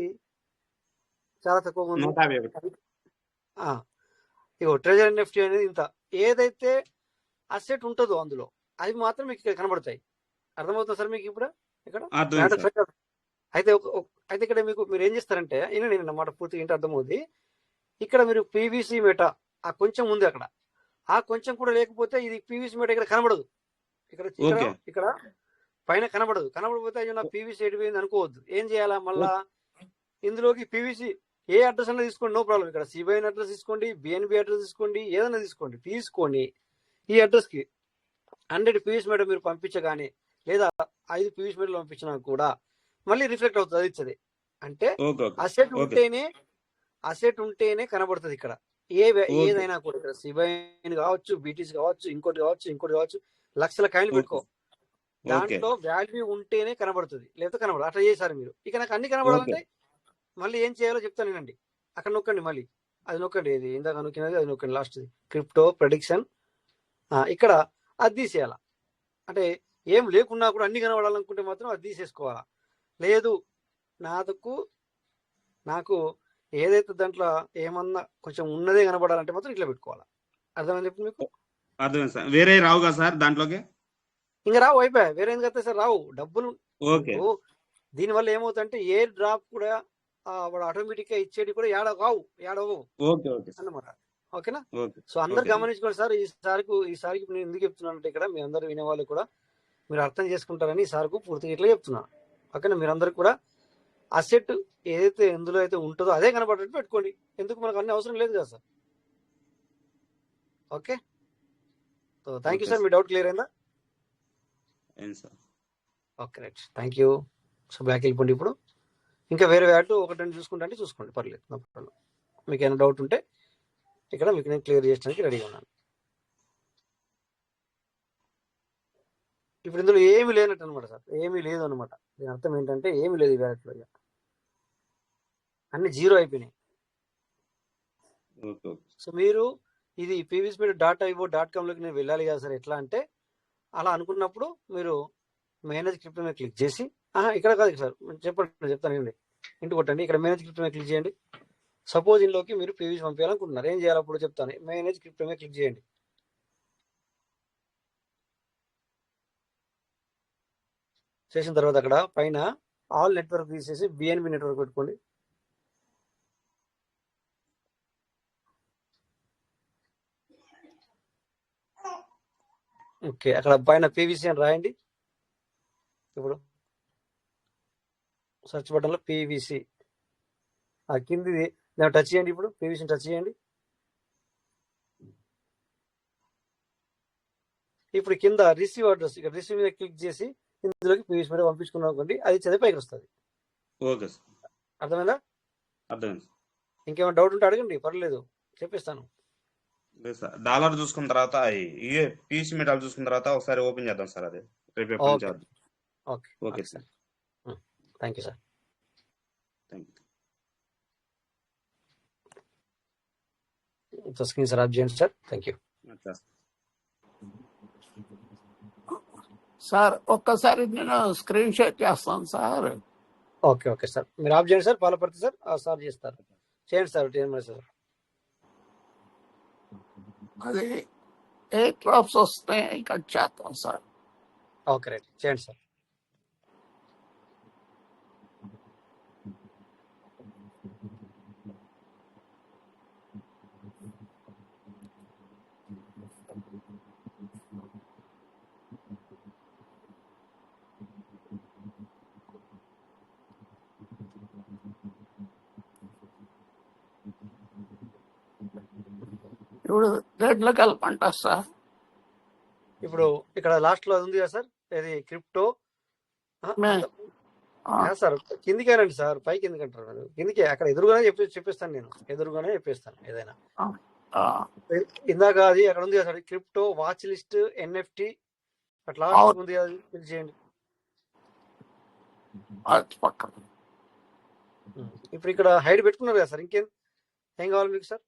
చాలా తక్కువగా ఉంది. 151. ఇగో ట్రెజరీ నిఫ్టీ అనేది ఇంత. ఏదైతే అసెట్ ఉంటుందో అందులో అవి మాత్రం మీకు ఇక్కడ కనబడతాయి. అర్థమవుతుంది సార్ మీకు ఇప్పుడు ఇక్కడ అర్థమైంది సార్. అయితే అయితే ఇక్కడ మీరు ఏం చేస్తారంటే నేను అన్నమాట పూర్తిగా ఏంటి అర్థమవుతుంది. ఇక్కడ మీరు పీవీసీ మెటా ఆ కొంచెం ఉంది అక్కడ, ఆ కొంచెం కూడా లేకపోతే ఇది పీవీసీ మెటా ఇక్కడ కనబడదు. ఇక్కడ ఇక్కడ పైన కనబడకపోతే అయ్యో నా పీవీసీ ఎడిపోయింది అనుకోవద్దు. ఏం చేయాలా, మళ్ళా ఇందులోకి పీవీసీ ఏ అడ్రస్ అన్నా తీసుకోండి, నో ప్రాబ్లం. ఇక్కడ సిబిఐ అడ్రస్ తీసుకోండి, బిఎన్బి అడ్రస్ తీసుకోండి, ఏదైనా తీసుకొని ఈ అడ్రస్ కి 100 పీవీసీ మెటా మీరు పంపించగానే లేదా 5 పీవీసీ మెటలు పంపించినా కూడా మళ్ళీ రిఫ్లెక్ట్ అవుతుంది, అది ఇచ్చది. అంటే అసెట్ ఉంటేనే కనబడుతుంది ఇక్కడ. ఏదైనా కూడా ఇక్కడ సిబైన్ కావచ్చు, బీటీసీ కావచ్చు, ఇంకోటి కావచ్చు, లక్షల కాయిన్లు పెట్టుకో, దాంట్లో వాల్యూ ఉంటేనే కనబడుతుంది, లేకపోతే కనబడదు. అట్లా చేశారు మీరు. ఇక నాకు అన్ని కనబడాలంటే మళ్ళీ ఏం చేయాలో చెప్తాను వినండి. అక్కడ నొక్కండి, మళ్ళీ అది నొక్కండి, ఇది ఇందాక నొక్కినది అది నొక్కండి, లాస్ట్ క్రిప్టో ప్రెడిక్షన్. ఇక్కడ అది తీసేయాల. అంటే ఏం లేకున్నా కూడా అన్ని కనబడాలనుకుంటే మాత్రం అది తీసేసుకోవాలా. లేదు నాకు ఏదైతే దాంట్లో ఏమన్నా కొంచెం ఉన్నదే కనబడాలంటే మాత్రం ఇట్లా పెట్టుకోవాలా. అర్థమైంది చెప్పి మీకు? అర్థమైంది సార్. వేరే రావుగా సార్ దాంట్లోకి? ఇంకా రావు, అయిపోయాయి. వేరే ఎందుకు వస్తాయి సార్, రావు డబ్బులు. దీనివల్ల ఏమవుతుందంటే ఏ డ్రాప్ కూడా వాడు ఆటోమేటిక్ గా ఇచ్చేది కూడా ఏడవు అన్నమాట. ఓకేనా? సో అందరు గమనించుకోండి సార్. ఈసారికి నేను ఎందుకు చెప్తున్నానంటే ఇక్కడ మీ అందరు వినే వాళ్ళు కూడా మీరు అర్థం చేసుకుంటారని ఈసారికి పూర్తిగా ఇట్లా చెప్తున్నాను. ఓకేనా? మీరందరూ కూడా అసెట్ ఏదైతే ఎందులో అయితే ఉంటుందో అదే కనబడేట్టు పెట్టుకోండి. ఎందుకు మనకు అన్ని అవసరం లేదు కదా sir. Okay, so thank you sir. మీ డౌట్ క్లియర్ అయిందా? Okay, right, thank you. So back వెళ్ళిపోండి. ఇప్పుడు ఇంకా వేరే వ్యాట్ ఒకటి రెండు చూసుకోండి, పర్లేదు, నో ప్రాబ్లం. మీకు ఏమైనా డౌట్ ఉంటే ఇక్కడ మీకు నేను క్లియర్ చేయడానికి రెడీగా ఉన్నాను. ఇప్పుడు ఇందులో ఏమీ లేనట్టు అనమాట సార్, ఏమీ లేదు అనమాట. దీని అర్థం ఏంటంటే ఏమీ లేదు ఈ వ్యాలెట్లో, అన్ని జీరో అయిపోయినాయి. సో మీరు ఇది pvsmedia.io.com లోకి నేను వెళ్ళాలి కదా సార్. ఎట్లా అంటే అలా అనుకున్నప్పుడు మీరు మేనేజ్ క్రిప్టో మీద క్లిక్ చేసి, ఇక్కడ కాదు సార్, చెప్తానండి. ఇంటి కొట్టండి, ఇక్కడ మేనేజ్ క్రిప్టో మీద క్లిక్ చేయండి. సపోజ్ ఇందులోకి మీరు పీవీసీ పంపించాలనుకుంటున్నారు, ఏం చేయాలి అప్పుడు చెప్తాను. మేనేజ్ క్రిప్టో మీద క్లిక్ చేయండి. చేసిన తర్వాత అక్కడ పైన ఆల్ నెట్వర్క్ తీసేసి బిఎన్బి నెట్వర్క్ పెట్టుకోండి. ఓకే, అక్కడ పైన పీవీసీ అని రాయండి. ఇప్పుడు సెర్చ్ బటన్ లో పీవీసీ ఆ కింది దాన్ని టచ్ చేయండి. ఇప్పుడు పీవీసీని టచ్ చేయండి. ఇప్పుడు కింద రిసీవ్ అడ్రస్, ఇక్కడ రిసీవ్ మీద క్లిక్ చేసి ఇందులోకి పీవీసీ మీద పంపించుకున్నాం అనుకోండి, అది చదివి పైకి వస్తుంది. అర్థమైందా? ఇంకేమైనా డౌట్ ఉంటే అడగండి, పర్లేదు, చెప్పిస్తాను. డాలర్ చూసుకున్న తర్వాత పీసీ మెటాల్ చూసుకున్న తర్వాత ఒకసారి ఓపెన్ చేద్దాం సార్. అది okay sir. Thank you sir. Screen sir of చేయండి సార్. Thank you sir. ఒక్కసారి నేను స్క్రీన్ షేర్ చేస్తాను సార్. ఓకే సార్, మీరు ఆఫ్ చేయండి సార్. పాలపర్తి సార్ సార్ చేస్తారు, చేయండి సార్. సార్ అది 8 డ్రాప్స్ వస్తాయి, కట్ చేస్తాం సార్. ఓకే, రైట్, చేయండి సార్. ఇప్పుడు దేంట్లో కలపంటారు సార్? ఇప్పుడు ఇక్కడ లాస్ట్ లో ఉంది కదా సార్, ఇది క్రిప్టో సార్. కిందికి రండి సార్, పైకి ఎందుకంటారు? కిందికి అక్కడ ఎదురుగానే చెప్పేస్తాను, నేను ఎదురుగానే చెప్పేస్తాను ఏదైనా. ఆ, ఇందాక అది అక్కడ ఉంది కదా sir, crypto watch list NFT అట్లా అవును, ఉంది కదా, క్లిక్ చేయండి. అది పక్కన. ఇప్పుడు ఇక్కడ హైడ్ పెట్టుకున్నారు కదా సార్, ఏం కావాలి మీకు సార్?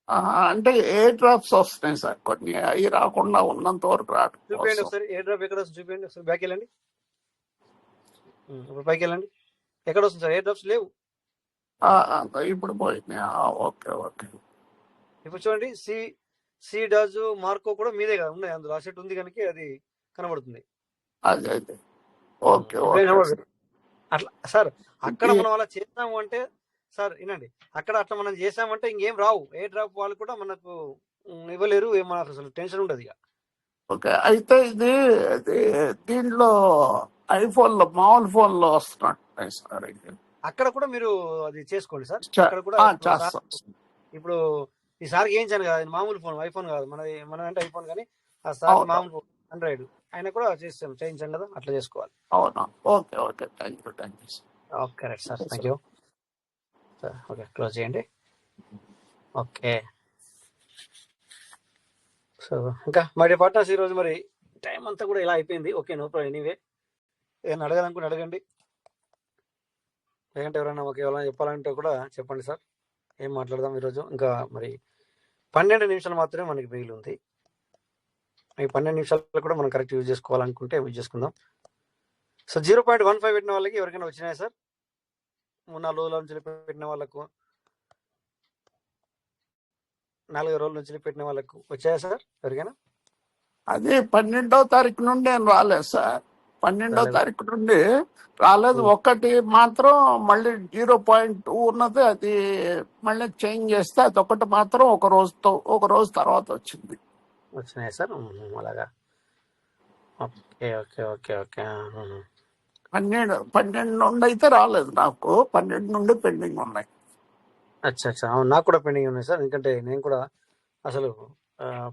ఆ, అంటే ఏ డ్రాప్స్ వస్తున్నాయి సార్, కొన్ని అవి రాకుండా ఉన్నంత వరకు రావడం చూపించండి కోసం. ఒకసారి, ఏ డ్రాప్ ఎక్కడ వస్తుంది చూపించండి ఒకసారి. బ్యాక్ వెళ్ళండి, ఇప్పుడు పైకి వెళ్ళండి. ఎక్కడ వస్తుంది సార్? ఏ డ్రాప్స్ లేవు. ఇప్పుడు పోయింది. Okay okay. ఇప్పుడు చూడండి, సి డాజ్ మార్కో కూడా మీదే కదా ఉన్నాయి అందులో, అసెట్ ఉంది కనుక అది కనబడుతుంది. అదే అదే. ఓకే ఇప్పుడు ఓకే కనబడుతుంది. సార్. అట్లా సార్, అక్కడ ఇది మనం అలా చేసాము అంటే సార్ వినండి, అక్కడ అట్లా మనం చేసామంటే ఇంకేం రావు. ఏ డ్రాప్ వాళ్ళు కూడా మనకు ఇవ్వలేరు, మనకు అసలు టెన్షన్ ఉండదు ఇక. ఓకే. అయితే ఇది దీంట్లో ఐఫోన్ లో మామూలు ఫోన్ లో వస్తున్నట్టున్నాయి సార్. ఇది అక్కడ కూడా మీరు అది చేసుకోండి సార్. అక్కడ కూడా ఇప్పుడు సార్, చేస్తాం. ఇప్పుడు ఈ సార్కి ఏం చేయను కదా, అది మామూలు ఫోన్, ఐఫోన్ కాదు మనది, మన అంటే ఐఫోన్, కానీ ఆ సార్ అవును మామూలు ఫోన్ ఆండ్రాయిడ్, ఆయన కూడా చేయించండి కదా, అట్లా చేసుకోవాలి. అవును. Okay okay. Thank you sir. Okay right sir, thank you sir. Okay, close చేయండి. ఓకే, సో ఇంకా మరి పార్ట్నర్స్ ఈరోజు మరి టైం అంతా కూడా ఇలా అయిపోయింది. Okay, no problem. ఎనీవే, ఏదైనా అడగాలనుకుని అడగండి, లేదంటే ఎవరైనా ఓకే ఎవరైనా చెప్పాలంటే కూడా చెప్పండి సార్. ఏం మాట్లాడదాం ఈరోజు? ఇంకా మరి 12 నిమిషాలు మాత్రమే మనకి మిగిలి ఉంది. ఈ 12 నిమిషాలు కూడా మనం కరెక్ట్ యూజ్ చేసుకోవాలనుకుంటే యూజ్ చేసుకుందాం. సో 0.15 పెట్టిన వాళ్ళకి ఎవరికైనా వచ్చినాయా సార్? 3-4 రోజుల నుంచి పెట్టిన వాళ్ళకు, 4 రోజుల నుంచి పెట్టిన వాళ్ళకు వచ్చాయా సార్ ఎవరికైనా? అది 12వ తారీఖు నుండి ఏం రాలేదు సార్. 12వ తారీఖు నుండి రాలేదు. ఒక్కటి మాత్రం మళ్ళీ 0.2 ఉన్నది, అది మళ్ళీ చేంజ్ చేస్తే అది ఒకటి మాత్రం ఒక రోజు తర్వాత వచ్చింది. వచ్చినాయా సార్? అలాగా. Okay okay okay okay. 12 నుండి అయితే రాలేదు నాకు. 12 నుండి పెండింగ్ ఉన్నాయి. అచ్చా, అవును, నాకు కూడా పెండింగ్ ఉన్నాయి సార్. ఎందుకంటే నేను కూడా అసలు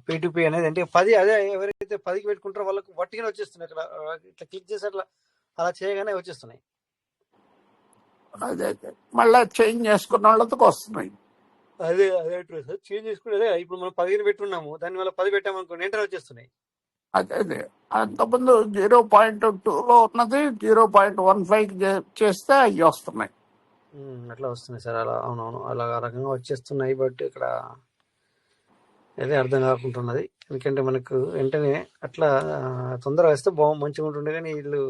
P2P అనేది అంటే 10, అదే ఎవరైతే 10కి పెట్టుకుంటారో వాళ్ళకు వట్టిగానే వచ్చేస్తున్నాయి. అక్కడ ఇట్లా క్లిక్ చేసి అలా చేయగానే వచ్చేస్తున్నాయి. అదే మళ్ళీ చేంజ్ చేసుకున్న వాళ్ళకి వస్తున్నాయి. అదే సార్, చేంజ్ చేసుకునేదే. ఇప్పుడు మనం 15 పెట్టున్నాము, దానివల్ల 10 పెట్టామనుకోండి, వెంటనే వచ్చేస్తున్నాయి. అదే అంతకుముందు 0.2లో ఉన్నది 0.15 చేస్తే అవి వస్తున్నాయి. అట్లా వస్తున్నాయి సార్. అలా అవునవును, అలా రకంగా వచ్చేస్తున్నాయి. బట్ ఇక్కడ అదే అర్థం కాకుంటున్నది. ఎందుకంటే మనకు వెంటనే అట్లా తొందరగా వస్తే మంచిగా ఉంటుండే, కానీ వీళ్ళు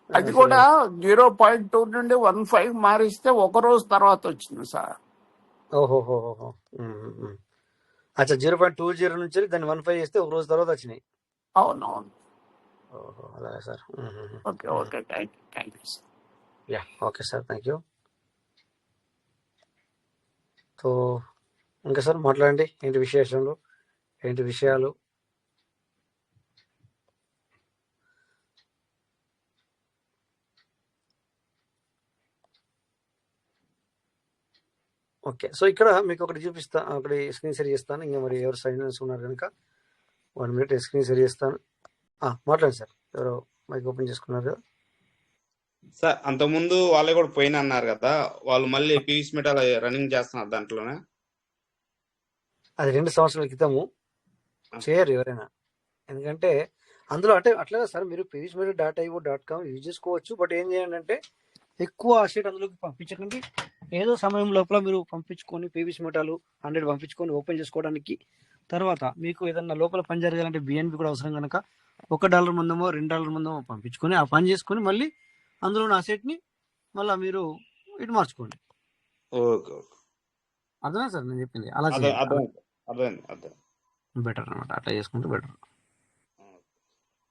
అది కూడా 0.2 నుండి 1.5 మారిస్తే ఒక రోజు తర్వాత వచ్చింది సార్. ఓహోహోహో. అచ్చా, 0.20 నుంచి దాన్ని 1.5 చేస్తే ఒక రోజు తర్వాత వచ్చినాయి. అవునవును. ఓహో, అలాగే sir. Okay okay. Thank you sir. Yeah, okay sir, thank you. So ఇంకా సార్ మాట్లాడండి, ఏంటి విశేషాలు, ఏంటి విషయాలు? ఓకే, సో ఇక్కడ మీకు ఒకటి చూపిస్తా, ఒకటి స్క్రీన్ షేర్ చేస్తాను. ఇంకా మరి ఎవరు సైలెన్స్ ఉన్నారు కనుక 1 మినిట్ స్క్రీన్ షేర్ చేస్తాను. మాట్లాడండి సార్. ఎవరో మైక్ ఓపెన్ చేసుకున్నారు కదా సార్. అంతకుముందు వాళ్ళే కూడా పోయిన అన్నారు కదా, వాళ్ళు మళ్ళీ పీవీస్ మెటల్ రన్నింగ్ చేస్తున్నారు దాంట్లోనే. అది 2 సంవత్సరాల క్రితము చేయరు ఎవరైనా. ఎందుకంటే అందులో అంటే అట్లా సార్, మీరు pvsmetal.io.com యూజ్ చేసుకోవచ్చు. బట్ ఏం చేయండి అంటే ఎక్కువ అసెట్ అందులోకి పంపించకండి. ఏదో సమయం లోపల మీరు పంపించుకొని పీవీస్ మెటాలు 100 పంపించుకొని ఓపెన్ చేసుకోవడానికి, తర్వాత మీకు ఏదన్నా లోపల పని జరగాలంటే బిఎన్పి కూడా అవసరం కనుక $1 మందమో $2 మందమో పంపించుకొని ఆ పని చేసుకొని మళ్ళీ అందులో ఉన్న అసెట్ని మళ్ళీ మీరు ఇటు మార్చుకోండి. ఓకే, అర్థమే సార్ నేను చెప్పింది? అలా అర్థమైంది. బెటర్ అనమాట, అట్లా చేసుకుంటే బెటర్.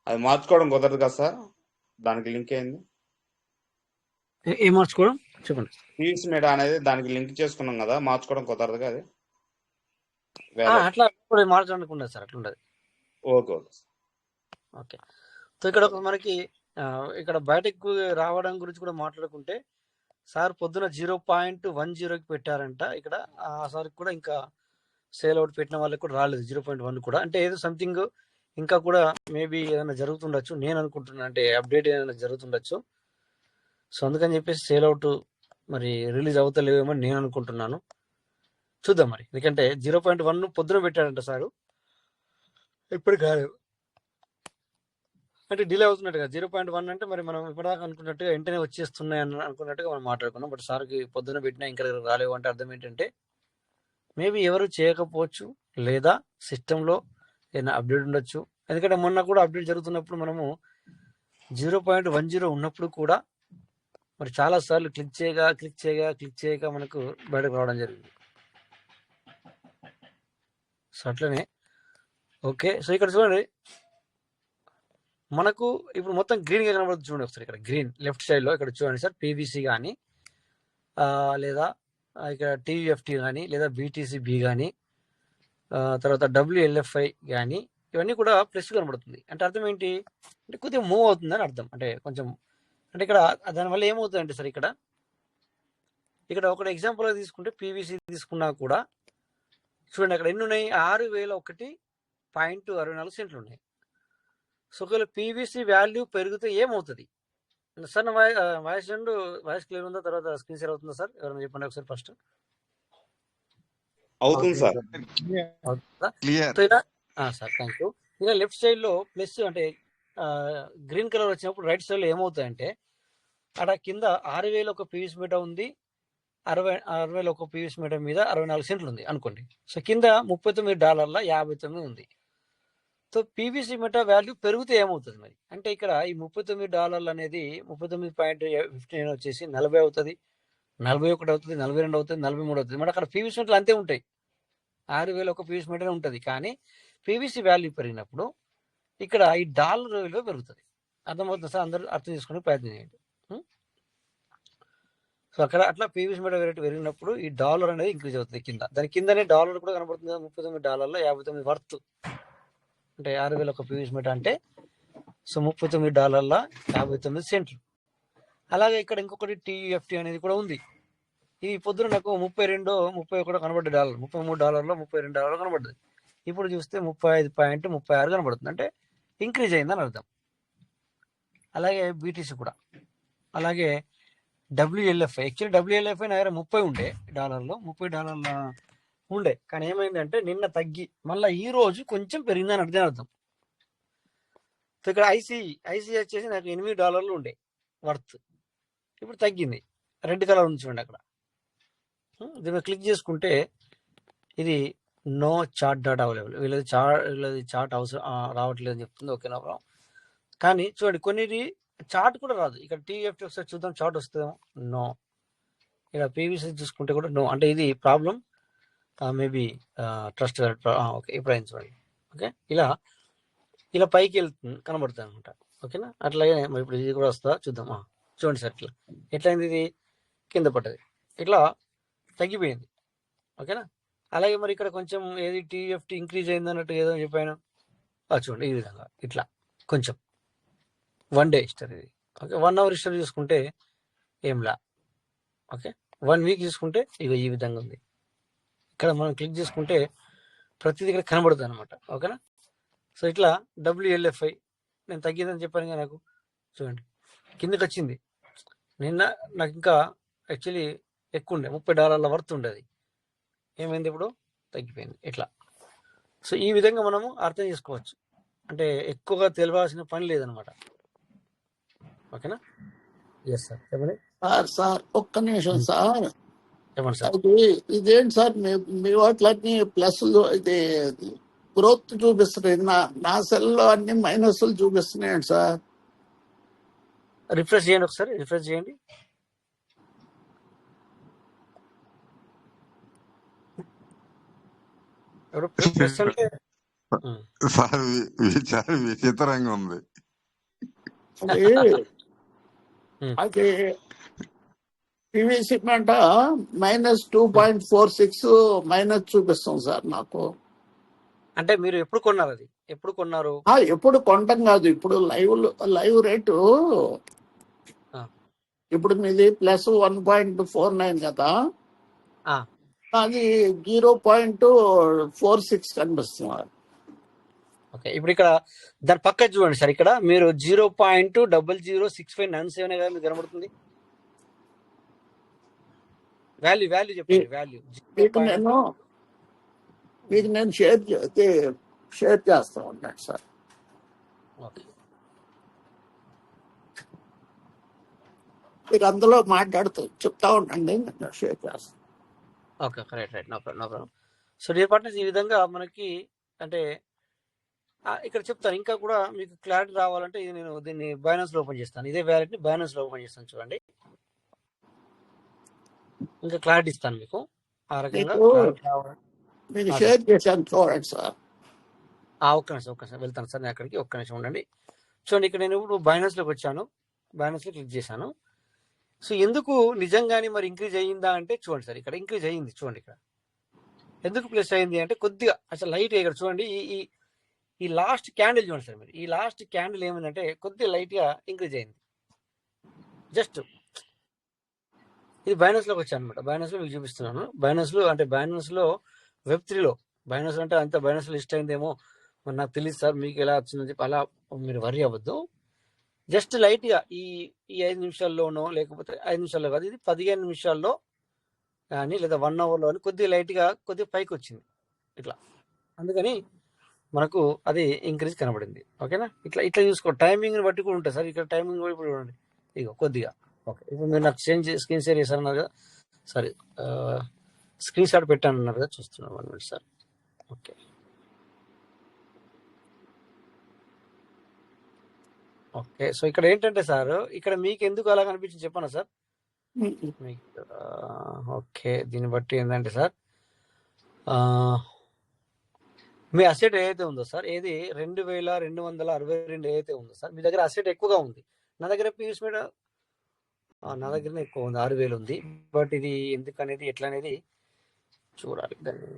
అది మార్చుకోవడం కుదరదు కదా సార్? దానికి లింక్ అయింది. ఏం మార్చుకోవడం చెప్పండి? పీవీస్ మెటా అనేది దానికి లింక్ చేసుకున్నాం కదా, మార్చుకోవడం కుదరదు కదా అది? అట్లా మార్చడానికి ఉండదు సార్, అట్లా ఉండదు. ఓకే. ఓకే, సో ఇక్కడ మనకి ఇక్కడ బయటకు రావడం గురించి కూడా మాట్లాడుకుంటే, సార్ పొద్దున 0.10కి పెట్టారంట ఇక్కడ. ఆ సార్ కూడా ఇంకా సేల్ అవుట్ పెట్టిన వాళ్ళకి కూడా రాలేదు 0.1 కూడా. అంటే ఏదో సంథింగ్ ఇంకా కూడా మేబీ ఏదైనా జరుగుతుండొచ్చు నేను అనుకుంటున్నాను, అంటే అప్డేట్ ఏదైనా జరుగుతుండొచ్చు. సో అందుకని చెప్పేసి సేల్ అవుట్ మరి రిలీజ్ అవుతలేవేమో నేను అనుకుంటున్నాను. చూద్దాం మరి, ఎందుకంటే 0.1 పొద్దున పెట్టాడంట సారు, ఇప్పుడు కాదు అంటే డిలే అవుతున్నట్టుగా. 0.1 అంటే మరి మనం ఇప్పటిదాకా అనుకున్నట్టుగా వెంటనే వచ్చేస్తున్నాయి అని అనుకున్నట్టుగా మనం మాట్లాడుకున్నాం. బట్ సార్కి పొద్దున పెట్టినా ఇంకా రాలేవు అంటే అర్థం ఏంటంటే మేబీ ఎవరు చేయకపోవచ్చు, లేదా సిస్టంలో ఏదైనా అప్డేట్ ఉండొచ్చు. ఎందుకంటే మొన్న కూడా అప్డేట్ జరుగుతున్నప్పుడు మనము 0.10 ఉన్నప్పుడు కూడా మరి చాలా సార్లు క్లిక్ చేయగా మనకు బయటకు రావడం జరిగింది. సో అట్లనే ఓకే. సో ఇక్కడ చూడండి, మనకు ఇప్పుడు మొత్తం గ్రీన్ గా కనబడుతుంది. చూడండి ఒకసారి ఇక్కడ గ్రీన్ లెఫ్ట్ సైడ్ లో ఇక్కడ చూడండి సార్, పీవీసీ కానీ లేదా ఇక్కడ టీవీఎఫ్టీ కానీ లేదా బీటీసీబీ కానీ తర్వాత డబ్ల్యూఎల్ఎఫ్ఐ కానీ ఇవన్నీ కూడా ప్లస్ కనబడుతుంది. అంటే అర్థం ఏంటి అంటే కొద్దిగా మూవ్ అవుతుందని అర్థం. అంటే కొంచెం అంటే ఇక్కడ దానివల్ల ఏమవుతుందంటే సార్ ఇక్కడ ఒక ఎగ్జాంపుల్ తీసుకుంటే పీవీసీ తీసుకున్నా కూడా చూడండి అక్కడ ఎన్ని ఉన్నాయి, 6001.64 సెంట్లు ఉన్నాయి. సో ఒకవేళ పీవీసీ వాల్యూ పెరిగితే ఏమవుతుంది సార్? నా వాయిస్ క్లియర్ ఉందా? తర్వాత స్క్రీన్ షేర్ అవుతుందా సార్? ఎవరైనా చెప్పండి ఒకసారి ఫస్ట్. అవుతుంది సార్. క్లియర్. సో ఇలా సార్ థ్యాంక్ యూ. ఇలా లెఫ్ట్ సైడ్ లో ప్లస్ అంటే గ్రీన్ కలర్ వచ్చినప్పుడు రైట్ సైడ్ లో ఏమవుతాయంటే అక్కడ కింద 6000 ఒక పీవీసీ మీటర్ ఉంది, 60,000 ఒక పీవీసీ మీటర్ మీద 64 సెంట్లు ఉంది అనుకోండి. సో కింద $39.59 ఉంది. సో పీవీసీ మీటర్ వాల్యూ పెరిగితే ఏమవుతుంది మరి అంటే ఇక్కడ ఈ $39 అనేది 39.15 వచ్చేసి 40 అవుతుంది, 41 అవుతుంది, 42 అవుతుంది, 43 అవుతుంది. మరి అక్కడ పీవీసీ మీటర్లు అంతే ఉంటాయి, 6000 ఒక పీవీసీ మీటర్ ఉంటుంది. కానీ పీవీసీ వాల్యూ పెరిగినప్పుడు ఇక్కడ ఈ డాలర్ విలువ పెరుగుతుంది. అర్థమవుతుంది సార్? అందరూ అర్థం చేసుకునే ప్రయత్నం చేయండి. సో అక్కడ అట్లా పీవీసీ మీటర్ రేట్ పెరిగినప్పుడు ఈ డాలర్ అనేది ఇంక్రీజ్ అవుతుంది కింద. దాని కిందనే డాలర్ కూడా కనబడుతుంది, $39.59 వర్త్. అంటే 6000 ఒక పీవీసీ మీటర్ అంటే సో $39.59. అలాగే ఇక్కడ ఇంకొకటి టీఎఫ్టీ అనేది కూడా ఉంది. ఇది పొద్దున నాకు 31 కనబడ్డ డాలర్, $33 $32 కనబడ్డది. ఇప్పుడు చూస్తే 35.36 కనబడుతుంది. అంటే ఇంక్రీజ్ అయిందని అర్థం. అలాగే బీటీసీ కూడా, అలాగే డబ్ల్యూఎల్ఎఫ్ఐ. యాక్చువల్లీ డబ్ల్యూఎల్ఎఫ్ఐ నా దగ్గర 30 ఉండే డాలర్లో, $30 ఉండే. కానీ ఏమైందంటే నిన్న తగ్గి మళ్ళీ ఈ రోజు కొంచెం పెరిగిందని అర్థం. సో ఇక్కడ ఐసీ వచ్చేసి నాకు $8 ఉండే వర్త్, ఇప్పుడు తగ్గింది. రెడ్ కలర్ ఉంది చూడండి అక్కడ. దీన్ని క్లిక్ చేసుకుంటే ఇది నో చార్ట్ డాటా అవైలబుల్, వీళ్ళది చార్ట్ అవసరం రావట్లేదు అని చెప్తుంది. ఓకేనా? కానీ చూడండి కొన్నిటి చార్ట్ కూడా రాదు. ఇక్కడ టీఎఫ్టీ ఒకసారి చూద్దాం, చార్ట్ వస్తుందేమో. నో. ఇక్కడ పీవీసీ చూసుకుంటే కూడా నో. అంటే ఇది ప్రాబ్లం మేబీ ట్రస్ట్. ఓకే, ఇప్పుడు అయింది చూడండి. ఓకే, ఇలా పైకి వెళ్తుంది కనబడుతుంది అనమాట. ఓకేనా? అట్లాగే మరి ఇప్పుడు ఇది కూడా వస్తుందా చూద్దాం. చూడండి సార్, ఎట్లయింది, ఇది కింద పడ్డది, ఇట్లా తగ్గిపోయింది. ఓకేనా? అలాగే మరి ఇక్కడ కొంచెం ఏది టీఎఫ్టీ ఇంక్రీజ్ అయింది అన్నట్టు ఏదో చెప్పాను. చూడండి ఈ విధంగా ఇట్లా కొంచెం 1 డే హిస్టరీ ఇది. ఓకే, 1 అవర్ హిస్టరీ చూసుకుంటే ఏంలా. ఓకే, 1 వీక్ చూసుకుంటే ఇక ఈ విధంగా ఉంది. ఇక్కడ మనం క్లిక్ చేసుకుంటే ప్రతిదీ ఇక్కడ కనబడుతుంది అనమాట. ఓకేనా? సో ఇట్లా డబ్ల్యూఎల్ఎఫ్ఐ నేను తగ్గిందని చెప్పాను కదా నాకు. చూడండి కిందకి వచ్చింది. నిన్న నాకు ఇంకా యాక్చువల్లీ ఎక్కువ ఉండే, $30 వర్త్ ఉండేది. ఏమైంది, ఇప్పుడు తగ్గిపోయింది ఇట్లా. సో ఈ విధంగా మనము అర్థం చేసుకోవచ్చు. అంటే ఎక్కువగా తెలియాల్సిన పని లేదనమాట. ఓకేనా? ఎస్ సార్, చెప్పండి సార్ ఒక్క నిమిషం సార్. చెప్పండి సార్. ఇదేంటి సార్ మీ వాటిలన్నీ ప్లస్లు, ఇది గ్రోత్ చూపిస్తున్నాయి, నా సెల్లో అన్ని మైనస్లు చూపిస్తున్నాయండి సార్. రిఫ్రెష్ చేయండి ఒకసారి, రిఫ్రెష్ చేయండి. ప్లస్ అంటే సార్ చాలా విచిత్రంగా ఉంది. అది పీవీసీ మాట -2.46 మైనస్ చూపిస్తుంది సార్ నాకు. అంటే మీరు ఎప్పుడు కొన్నారు, అది ఎప్పుడు కొన్నారు? ఎప్పుడు కొనటం కాదు, ఇప్పుడు లైవ్ రేటు ఇప్పుడు మీది +1.49 కదా, అది 0.46 కనిపిస్తుంది. ఓకే, ఇప్పుడు ఇక్కడ దాని పక్క చూడండి సార్, ఇక్కడ మీరు 0.006597 కదా మీకు కనబడుతుంది. వాల్యూ చెప్పండి. వాల్యూ మీకు నేను షేర్ చేస్తా ఉన్నాను సార్. ఓకే మీరు అందులో మాట్లాడుతూ చెప్తా ఉండండి, నేను షేర్ చేస్తాను. Okay right no problem. So dear partners, ఈ విధంగా మనకి అంటే ఇక్కడ చెప్తాను. ఇంకా కూడా మీకు క్లారిటీ రావాలంటే ఇది నేను దీన్ని బైనాన్స్ లో ఓపెన్ చేస్తాను. ఇదే వ్యాలెట్ ని బైనాన్స్ లో ఓపెన్ చేస్తాను. చూడండి, ఇంకా క్లారిటీ ఇస్తాను మీకు. ఆ రకంగా క్లారిటీ రావాలంటే మీకు షేర్ చేశాను చూడండి సార్. ఒక్క నిమిషం వెళ్తాను సార్. నేను అక్కడికి ఒక్క నిమిషం ఉండండి. చూడండి, ఇక్కడ నేను ఇప్పుడు బైనాన్స్ లోకి వచ్చాను. బైనాన్స్ లో క్లిక్ చేశాను. సో ఎందుకు నిజంగానే మరి ఇంక్రీజ్ అయ్యిందా అంటే చూడండి సార్, ఇక్కడ ఇంక్రీజ్ అయ్యింది. చూడండి ఇక్కడ ఎందుకు ప్లస్ అయింది అంటే కొద్దిగా అసలు లైట్ ఇక్కడ చూడండి. ఈ లాస్ట్ క్యాండిల్ చూడండి సార్ మీరు. ఈ లాస్ట్ క్యాండిల్ ఏమైందంటే కొద్దిగా లైట్ గా ఇంక్రీజ్ అయింది. జస్ట్ ఇది బైనాన్స్ లోకి వచ్చాను అనమాట. బైనాన్స్ లో మీకు చూపిస్తున్నాను. బైనాన్స్ లో అంటే బైనాన్స్ లో Web3లో బైనాన్స్ అంటే అంత బైనాన్స్ లో లిస్ట్ అయిందేమో మరి నాకు తెలియదు సార్, మీకు ఎలా వచ్చిందని చెప్పి అలా మీరు వరి అవ్వద్దు. జస్ట్ లైట్ గా ఈ 5 నిమిషాల్లోనో లేకపోతే 5 నిమిషాల్లో కాదు, ఇది 15 నిమిషాల్లో కానీ లేదా 1 అవర్లో అని కొద్దిగా లైట్ గా కొద్దిగా పైకి వచ్చింది ఇట్లా. అందుకని మనకు అది ఇంక్రీజ్ కనబడింది. ఓకేనా, ఇట్లా చూసుకో. టైమింగ్ ని బట్టి కూడా ఉంటుంది సార్. ఇక్కడ టైమింగ్ కూడా ఇప్పుడు చూడండి, ఇగో కొద్దిగా. ఓకే, ఇప్పుడు మీరు నాకు స్క్రీన్ షేర్ చేశారన్నారు కదా, సారీ స్క్రీన్ షాట్ పెట్టాను అన్నారు కదా, చూస్తున్నాను 1 minute sir. Okay okay so ఇక్కడ ఏంటంటే సార్, ఇక్కడ మీకు ఎందుకు అలా కనిపించింది చెప్పనా సార్ మీకు? ఓకే, దీన్ని బట్టి ఏంటంటే సార్ మీ అసెట్ ఏదైతే ఉందో సార్, ఏది 2262 ఏదైతే ఉందో సార్, మీ దగ్గర అసెట్ ఎక్కువగా ఉంది. నా దగ్గర పీస్ మీద నా దగ్గరనే ఎక్కువ ఉంది, 6000 ఉంది. బట్ ఇది ఎందుకు అనేది ఎట్లా అనేది చూడాలి. దాన్ని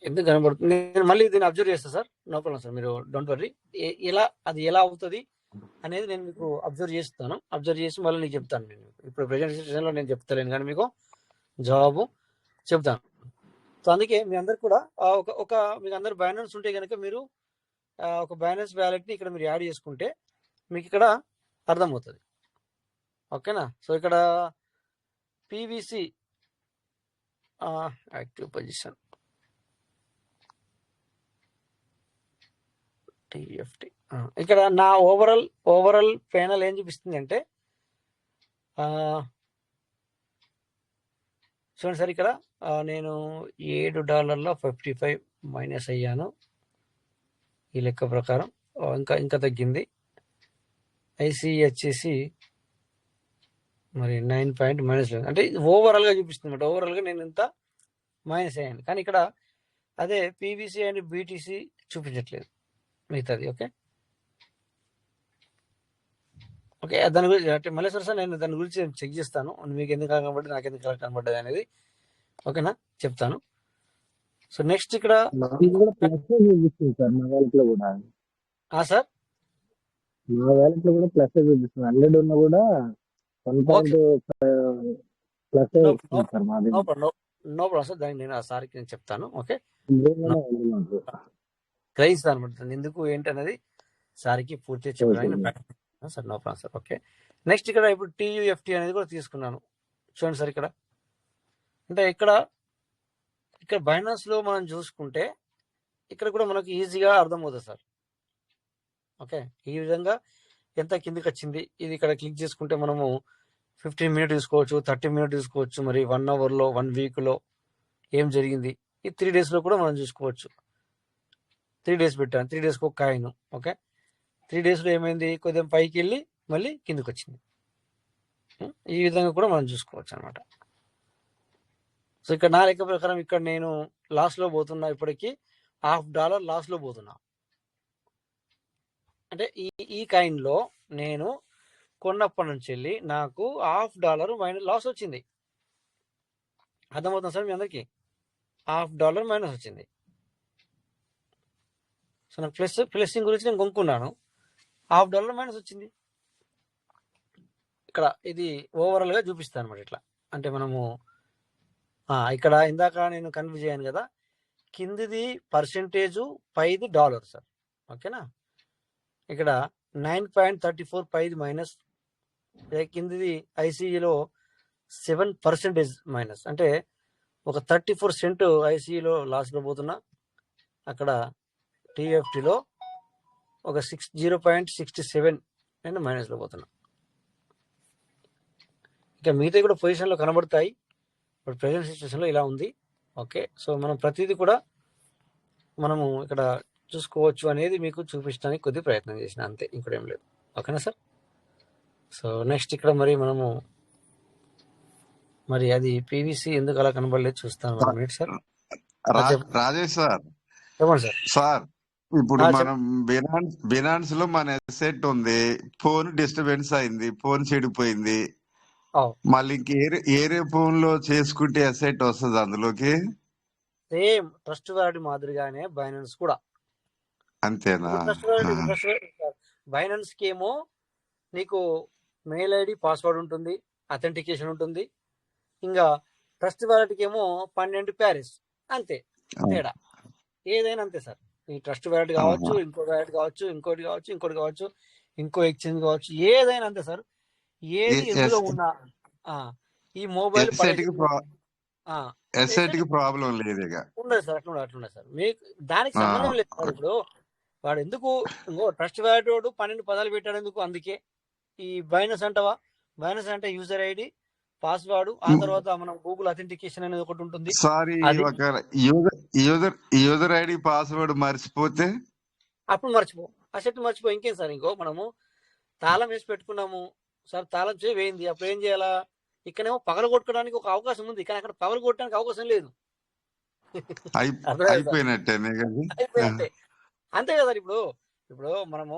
ఎందుకు కనబడుతుంది నేను మళ్ళీ దీన్ని అబ్జర్వ్ చేస్తాను సార్. నో ప్రాబ్లం సార్, మీరు డోంట్ వర్రీ. అది ఎలా అవుతుంది అనేది నేను మీకు అబ్జర్వ్ చేస్తాను. అబ్జర్వ్ చేసి మళ్ళీ నీకు చెప్తాను. నేను ఇప్పుడు ప్రెజెంటేషన్లో నేను చెప్తలేను కానీ మీకు జవాబు చెప్తాను. సో అందుకే మీ అందరు కూడా ఒక మీకు అందరు బైనాన్స్ ఉంటే కనుక మీరు ఒక బైనాన్స్ వ్యాలెట్ని ఇక్కడ మీరు యాడ్ చేసుకుంటే మీకు ఇక్కడ అర్థమవుతుంది. ఓకేనా, సో ఇక్కడ పీవీసీ యాక్టివ్ పొజిషన్ టీఎఫ్టీ ఇక్కడ నా ఓవరాల్ ప్యానల్ ఏం చూపిస్తుంది అంటే చూడండి సార్, ఇక్కడ నేను $7.55 మైనస్ అయ్యాను ఈ లెక్క ప్రకారం. ఇంకా తగ్గింది. ఐసీ వచ్చేసి మరి 9 మైనస్ అంటే ఓవరాల్గా చూపిస్తుంది అనమాట. ఓవరాల్గా నేను ఇంత మైనస్ అయ్యాను, కానీ ఇక్కడ అదే పీవీసీ అండ్ బీటీసీ చూపించట్లేదు మిగతాది. ఓకే ఓకే దాని గురించి అంటే మళ్ళీ సార్ నేను దాని గురించి చెక్ చేస్తాను. మీకు ఎందుకు కనబడ్డది, నాకు ఎందుకు కనబడ్డది అనేది ఓకేనా చెప్తాను. సో నెక్స్ట్ ఇక్కడ సార్ నా వ్యాలెట్ లో కూడా ప్లస్ చూపిస్తుంది. 100 ఉన్నా కూడా 1.5 ప్లస్ సార్ మాది. నో ప్రాబ్లం సార్, దానికి నేను ఆ సార్కి నేను చెప్తాను. ఓకే గ్రహిస్తాను అనమాట ఎందుకు ఏంటి అనేది సార్కి పూర్తిగా చెప్పడానికి sir. No problem sir. Okay next ఇక్కడ ఇప్పుడు TUFT అనేది కూడా తీసుకున్నాను. చూడండి సార్, ఇక్కడ అంటే ఇక్కడ బైనాన్స్ లో మనం చూసుకుంటే ఇక్కడ కూడా మనకు ఈజీగా అర్థమవుతుంది సార్. ఓకే, ఈ విధంగా ఎంత కిందికి వచ్చింది ఇది ఇక్కడ క్లిక్ చేసుకుంటే మనము 15 మినిట్ తీసుకోవచ్చు, 30 మినిట్ తీసుకోవచ్చు, మరి 1 అవర్లో 1 వీక్లో ఏం జరిగింది, ఈ 3 డేస్లో కూడా మనం చూసుకోవచ్చు. 3 డేస్ పెట్టాను, 3 డేస్కి ఒక కాయిన్. ఓకే 3 డేస్లో ఏమైంది, కొద్దిగా పైకి వెళ్ళి మళ్ళీ కిందికి వచ్చింది. ఈ విధంగా కూడా మనం చూసుకోవచ్చు అనమాట. సో ఇక్కడ నా లెక్క ప్రకారం ఇక్కడ నేను లాస్లో పోతున్నా, ఇప్పటికీ $50 లాస్లో పోతున్నా. అంటే ఈ కాయిన్లో నేను కొన్నప్పటి నుంచి వెళ్ళి నాకు $50 మైనస్ లాస్ వచ్చింది. అర్థమవుతుంది సార్ మీ అందరికీ? $50 మైనస్ వచ్చింది. సో నాకు ప్లస్సింగ్ గురించి నేను కొనుక్కున్నాను, $50 మైనస్ వచ్చింది. ఇక్కడ ఇది ఓవరాల్గా చూపిస్తాను అనమాట. ఇట్లా అంటే మనము ఇక్కడ ఇందాక నేను కన్ఫ్యూజ్ అయ్యాను కదా, కిందిది పర్సెంటేజు, పైది డాలర్ సార్. ఓకేనా, ఇక్కడ 9.34 పైది మైనస్, కిందిది ఐసీఈలో 7% మైనస్, అంటే ఒక 34 సెంట్ ఐసీలో లాస్లో పోతున్నా, అక్కడ టీఎఫ్టీలో ఒక 0.67 నేను మైనస్లో పోతున్నా. ఇంకా మిగతా కూడా పొజిషన్లో కనబడతాయి. ఇప్పుడు ప్రెసెంట్ సిచ్యువేషన్లో ఇలా ఉంది. ఓకే, సో మనం ప్రతిదీ కూడా మనము ఇక్కడ చూసుకోవచ్చు అనేది మీకు చూపించడానికి కొద్ది ప్రయత్నం చేసిన, అంతే, ఇంకోటి ఏం లేదు. ఓకేనా సార్? సో నెక్స్ట్ ఇక్కడ మరి మనము మరి అది పీవీసీ ఎందుకు అలా కనబడలేదు చూస్తాను. 1 మినిట్ సార్. రాజేష్ సార్, చెప్పండి సార్. సార్ ఇప్పుడు చెప్పండి. మనం బినాన్స్ లో మన అసెట్ ఉంది, ఫోన్ డిస్టర్బెన్స్ అయింది, ఫోన్ చెడిపోయింది, మళ్ళీ ఏరే ఫోన్ లో చేసుకుంటే అసెట్ వస్తుంది అందులోకి. సేమ్ ట్రస్ట్ వాల్యూ మాదిరిగానే బైనాన్స్ కూడా అంతేనా? బైనాన్స్ కి ఏమో నీకు మెయిల్ ఐడి పాస్వర్డ్ ఉంటుంది, అథెంటికేషన్ ఉంటుంది. ఇంకా ట్రస్ట్ వాలెట్కి ఏమో 12 ప్యారిస్, అంతే తేడా. ఏదైనా అంతే సార్. ఈ ట్రస్ట్ వాలెట్ కావచ్చు, ఇంకో వాలెట్ కావచ్చు, ఇంకోటి కావచ్చు, ఇంకోటి కావచ్చు, ఇంకో ఎక్స్చేంజ్ కావచ్చు, ఏదైనా అంతే సార్. ఏది ఎందులో ఉన్నా ఈ మొబైల్ ప్రాబ్లం లేదు, ఉండదు సార్. అట్లుండదు సార్. మీకు దానికి సంబంధం లేదు సార్. ఇప్పుడు వాడు ఎందుకు ట్రస్ట్ వాలెట్ వాడు 12 పదాలు పెట్టాడు ఎందుకు? అందుకే ఈ బైనస్ అంటవా, బైనస్ అంటే యూజర్ ఐడి, పాస్వర్డ్, ఆ తర్వాత మనం గూగుల్ అథెంటికేషన్ అనేది ఒకటి ఉంటుంది. సారీ, యూజర్ ఐడి పాస్వర్డ్ మర్చిపోతే అప్పుడు మర్చిపో, అసెట్ మర్చిపో. ఇంకేం సార్, ఇంకో మనము తాళం వేసి పెట్టుకున్నాము సార్, తాళం వేయింది, అప్పుడు ఏం చేయాలా? ఇక్కడేమో పగల కొట్టుకోవడానికి ఒక అవకాశం ఉంది, కానీ అక్కడ పగల కొట్టడానికి అవకాశం లేదు. అయిపోయినట్టే అంతే కదా. ఇప్పుడు మనము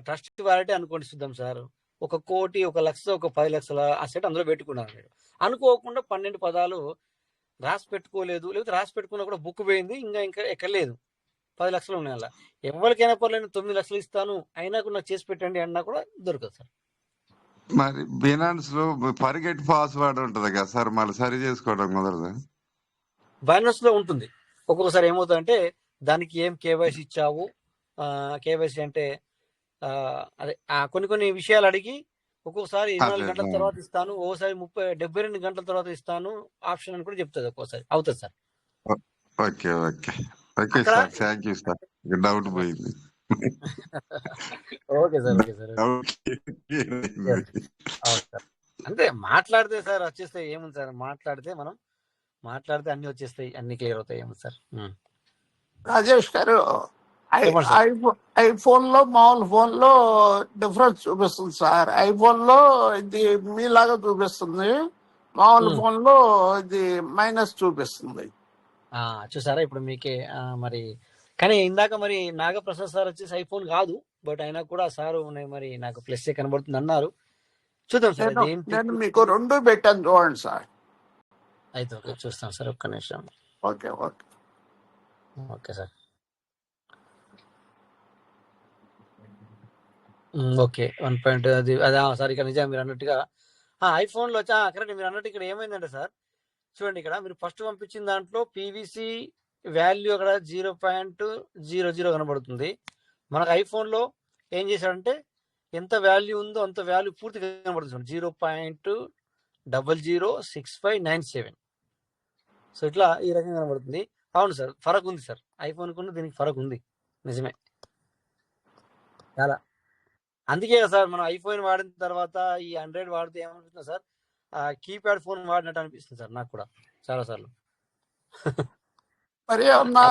ట్రస్ట్ వాలెట్ అనుకోండి చూద్దాం సార్. 1 కోటి, 1 లక్ష, 10 లక్షల అసెట్ అందులో పెట్టుకున్నాను. మీరు అనుకోకుండా 12 పదాలు రాసి పెట్టుకోలేదు, లేకపోతే రాసి పెట్టుకున్నా కూడా బుక్ పోయింది, ఇంకా ఎక్కలేదు, 10 లక్షలు ఉన్నాయి. అలా ఎవరికైనా పర్లేదు 9 లక్షలు ఇస్తాను అయినా కూడా నాకు చేసి పెట్టండి అన్నా కూడా దొరకదు సార్. మరి బినాన్స్ లో ఫర్గెట్ పాస్వర్డ్ ఉంటది కదా సార్, మళ్ళీ సరి చేసుకోవడం కుదరదు? బైనాన్స్ లో ఉంటుంది. ఒక్కొక్కసారి ఏమవుతుందంటే దానికి ఏం కేవైసీ ఇచ్చావు, కేవైసీ అంటే అదే కొన్ని విషయాలు అడిగి ఒక్కొక్కసారి 24 గంటల తర్వాత ఇస్తాను, ఒక్కోసారి 72 గంటల తర్వాత ఇస్తాను ఆప్షన్ అని కూడా చెప్తుంది. ఒక్కోసారి అవుతుంది sir. Okay okay okay sir, thank you sir, doubt పోయింది. Okay sir, okay sir. అంతే, మాట్లాడితే సార్ వచ్చేస్తాయి. ఏముంది సార్, మాట్లాడితే అన్ని వచ్చేస్తాయి, అన్ని క్లియర్ అవుతాయి. ఏముంది సార్. రాజేష్ గారు, ఐఫోన్ లో మామూలు ఫోన్ లో డిఫరెన్స్ చూపిస్తుంది సార్. ఐఫోన్ లో ఇది మీలాగా చూపిస్తుంది, మామూలు ఫోన్ లో ఇది మైనస్ చూపిస్తుంది. చూసారా ఇప్పుడు మీకే మరి. కానీ ఇందాక మరి నాగప్రసాద్ సార్ వచ్చేసి ఐఫోన్ కాదు, బట్ అయినా కూడా సార్ మరి నాకు ప్లస్ కనబడుతుంది అన్నారు. చూద్దాం సార్. నేను మీకు 2 పెట్టాను చూడండి సార్. అయితే ఓకే, చూస్తాం సార్, ఒక్క నిమిషం. Okay okay okay sir. Okay, 1 అది సార్. ఇక్కడ నిజంగా మీరు అన్నట్టుగా ఐఫోన్లో కరెక్ట్ మీరు అన్నట్టు ఇక్కడ ఏమైందంటే సార్, చూడండి, ఇక్కడ మీరు ఫస్ట్ పంపించిన దాంట్లో పీవీసీ వాల్యూ అక్కడ 0.00 కనబడుతుంది. మనకు ఐఫోన్లో ఏం చేశాడంటే ఎంత వాల్యూ ఉందో అంత వాల్యూ పూర్తిగా కనబడుతుంది, 0.006597. సో ఇట్లా ఈ రకంగా కనబడుతుంది. అవును సార్, ఫరక్ ఉంది సార్. ఐఫోన్కు దీనికి ఫరక్ ఉంది, నిజమే చాలా. అందుకే కదా సార్ మనం ఐఫోన్ వాడిన తర్వాత ఈ ఆండ్రాయిడ్ వాడితే ఏమనిపిస్తుంది సార్, కీప్యాడ్ ఫోన్ వాడినట్టు అనిపిస్తుంది సార్ నాకు కూడా చాలా సార్లు. మరి ఏమన్నా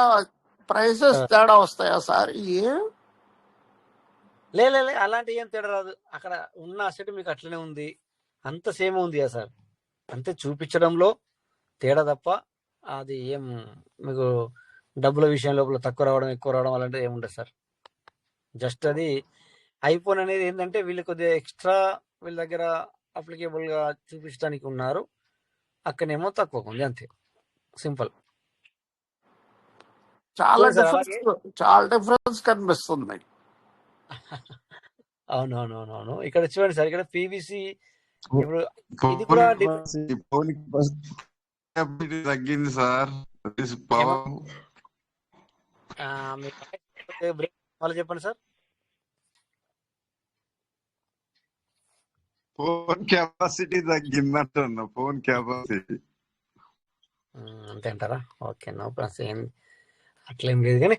ప్రైసెస్ తేడా వస్తాయా సార్? లే అలాంటి ఏం తేడా రాదు. అక్కడ ఉన్న అసెట్ మీకు అట్లనే ఉంది, అంత సేమ్ ఉంది కదా సార్. అంతే చూపించడంలో తేడా తప్ప అది ఏం మీకు డబ్బుల విషయం లోపల తక్కువ రావడం ఎక్కువ రావడం అలాంటిది ఏముండదు సార్. జస్ట్ అది ఐఫోన్ అనేది ఏంటంటే వీళ్ళు కొద్దిగా ఎక్స్ట్రా వీళ్ళ దగ్గర అప్లికేబుల్ గా చూపించడానికి ఉన్నారు, అక్కడేమో తక్కువ ఉంది, అంతే, సింపుల్. చాలా డిఫరెన్స్ కనిపిస్తుంది. అవునవునవునవును. ఇక్కడ చూడండి సార్, ఇక్కడ పీవీసీ ఇప్పుడు ఇది కూడా తగ్గింది సార్. మళ్ళీ చెప్పండి సార్. ఫోన్ కెపాసిటీ తగ్గిందంటున్నా, ఫోన్ కెపాసిటీ. అంతే అంటారా? ఓకే, నో ప్రాబ్లం, ఏం అట్లేం లేదు కానీ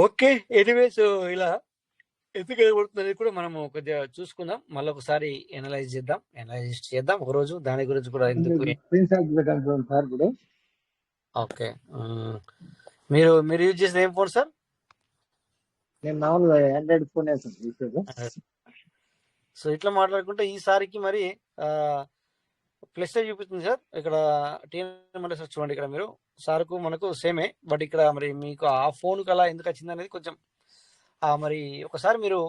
ఓకే. ఎనీవేస్ ఇలా ఎందుకు ఎదగబడుతుంది అనేది కూడా మనము కొద్దిగా చూసుకుందాం, మళ్ళీ ఒకసారి అనలైజ్ చేద్దాం ఒక రోజు దాని గురించి కూడా ఎందుకు. స్క్రీన్ షాట్ పెట్టాను చూడండి సార్ ఇప్పుడు. ఓకే, మీరు యూజ్ చేసిన ఏం ఫోన్ సార్? నేను మామూలుగా ఆండ్రాయిడ్ ఫోన్ వేసాను. సో ఇట్లా మాట్లాడుకుంటే ఈసారికి మరి ప్లస్ చూపిస్తుంది సార్ ఇక్కడ టీఎన్ సార్. చూడండి ఇక్కడ మీరు సార్కు మనకు సేమే, బట్ ఇక్కడ మరి మీకు ఆ ఫోన్కి అలా ఎందుకు వచ్చింది అనేది కొంచెం మరి ఒకసారి మీరు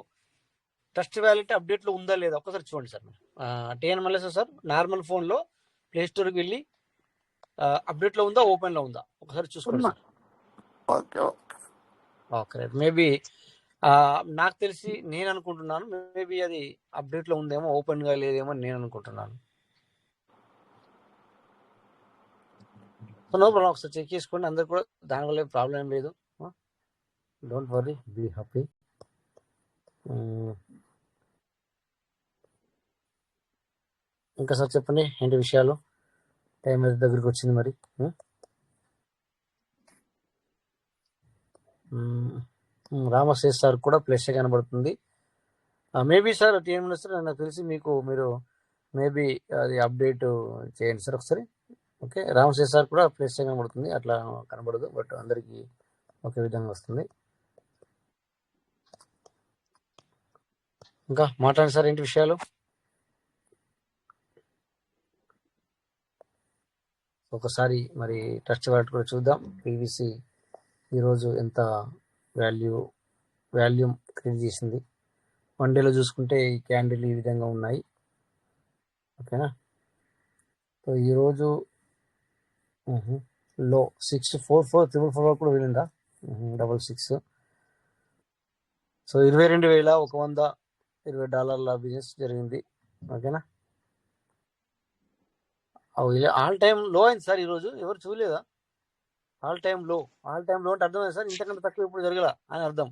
ట్రస్ట్ వ్యాలెట్ అప్డేట్లో ఉందా లేదా ఒకసారి చూడండి సార్. టీఎన్ మళ్ళీ సార్ నార్మల్ ఫోన్లో ప్లే స్టోర్కి వెళ్ళి అప్డేట్లో ఉందా ఓపెన్లో ఉందా ఒకసారి చూసుకోండి sir. Okay okay. Okay right. Maybe నాకు తెలిసి నేను అనుకుంటున్నాను మేబీ అది అప్డేట్లో ఉందేమో, ఓపెన్గా లేదేమో అని నేను అనుకుంటున్నాను. నో ప్రాబ్లం, ఒకసారి చెక్ చేసుకోండి అందరు కూడా, దానివల్ల ప్రాబ్లం ఏం లేదు. Don't worry, be happy. ఇంకా సార్ చెప్పండి ఏంటి విషయాలు, టైం దగ్గరికి వచ్చింది మరి. రామశేష్ సార్ కూడా ప్లస్ కనబడుతుంది. మేబీ సార్ టీఎం మినిస్టర్ నాకు తెలిసి మీరు మేబీ అది అప్డేట్ చేయండి సార్ ఒకసారి. ఓకే, రామశేష్ సార్ కూడా ప్లస్ కనబడుతుంది, అట్లా కనబడదు, బట్ అందరికీ ఒకే విధంగా వస్తుంది. ఇంకా మాట్లాడండి సార్ ఏంటి విషయాలు. ఒకసారి మరి ట్రస్ట్ వాలెట్ కూడా చూద్దాం. పీవీసీ ఈరోజు ఎంత వాల్యూమ్ క్రియేట్ చేసింది. వన్ డేలో చూసుకుంటే ఈ క్యాండిల్ ఈ విధంగా ఉన్నాయి. ఓకేనా, సో ఈరోజు లో 64444 కూడా వెళ్ళిందా, $66. సో $22,120 బిజినెస్ జరిగింది. ఓకేనా, ఆల్ టైమ్ లో అయింది సార్ ఈరోజు. ఎవరు చూడలేదా? ఆల్ టైమ్ లో అంటే అర్థమైంది సార్, ఇంతకంటే తక్కువ ఇప్పుడు జరగల అని అర్థం.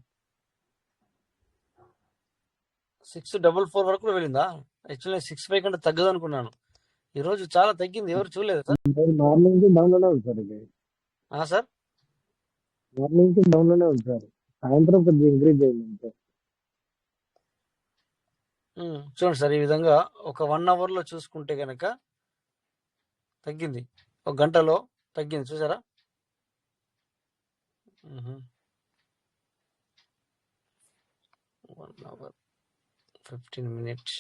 644 వరకు కూడా వెళ్ళిందా? యాక్చువల్లీ 65 కంటే తగ్గదు అనుకున్నాను. ఈరోజు చాలా తగ్గింది, ఎవరు చూడలేదు సార్. మార్నింగ్ డౌన్ లోనే ఉంది సార్ ఇది. సార్ మార్నింగ్ డౌన్ లోనే ఉంది సార్, సాయంత్రం కొద్దిగా ఇంక్రీజ్ అయింది. చూడండి సార్, ఈ విధంగా ఒక 1 అవర్లో చూసుకుంటే కనుక తగ్గింది, ఒక గంటలో తగ్గింది చూసారా. 1 hour 15 minutes.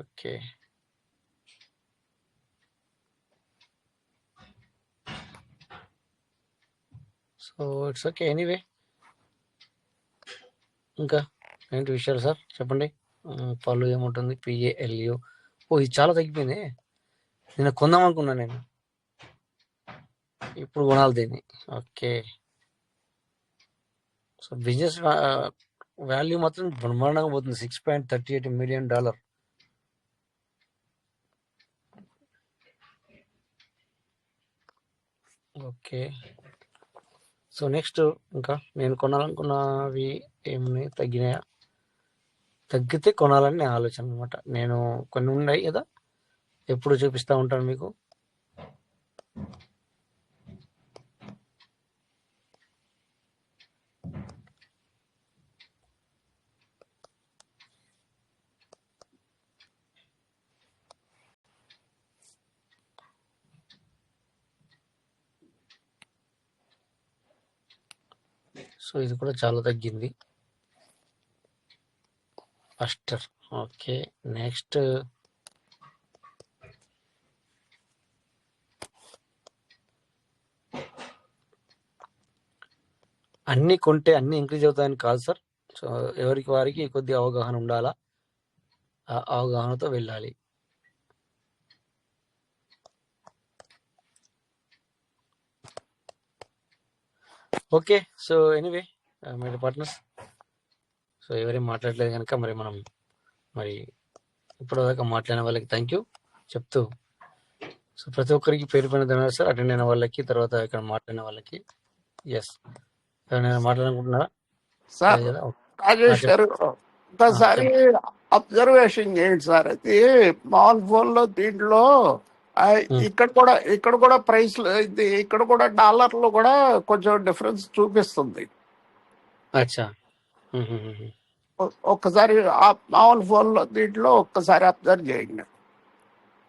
Okay, so it's okay. Anyway ఇంకా ఏంటి విషయాలు సార్ చెప్పండి. పళ్ళు ఏముంటుంది, PALU. ఇది చాలా తగ్గిపోయింది. నేను కొందాం అనుకున్నాను, నేను ఇప్పుడు కొనాలి దీన్ని. ఓకే, సో బిజినెస్ వాల్యూ మాత్రం బ్రహ్మాండంగా పోతుంది, $6.38 million. ఓకే, సో నెక్స్ట్ ఇంకా నేను కొనాలనుకున్నవి ఏమున్నాయి, తగ్గినాయా? తగ్గితే కొనాలని నా ఆలోచన అనమాట. నేను కొన్ని ఉన్నాయి కదా, ఎప్పుడు చూపిస్తూ ఉంటాను మీకు. సో ఇది కూడా చాలా తగ్గింది. అస్టర్. ఓకే, నెక్స్ట్ అన్ని కొంటే అన్ని ఇంక్రీజ్ అవుతాయని కాదు సార్. సో ఎవరికి వారికి కొద్దిగా అవగాహన ఉండాలా, ఆ అవగాహనతో వెళ్ళాలి. ఓకే, సో ఎనీవే మీరు పార్ట్నర్స్, సో ఎవరేం మాట్లాడలేదు కనుక మనం ఇప్పటిదాకా మాట్లాడిన వాళ్ళకి థ్యాంక్ యూ చెప్తూ, సో ప్రతి ఒక్కరికి పేరు పైన ధన్యవాదాలు సార్. అటెండ్ అయిన వాళ్ళకి, తర్వాత ఇక్కడ మాట్లాడిన వాళ్ళకి. ఎస్, ఎవరైనా మాట్లాడాలనుకుంటున్నారా? సార్ కదా. రాజేష్ గారు ఒకసారి అబ్జర్వేషన్ చేయండి సార్. అది మాల్ ఫోన్ లో దీంట్లో ఆ, ఇక్కడ కూడా ప్రైస్ ఇది ఇక్కడ కూడా డాలర్లు కూడా కొంచెం డిఫరెన్స్ చూపిస్తుంది. అచ్చా. ఒక్కసారి ఆ మామూలు ఫోన్ లో దీంట్లో ఒక్కసారి అబ్జర్వ్ చేయండి.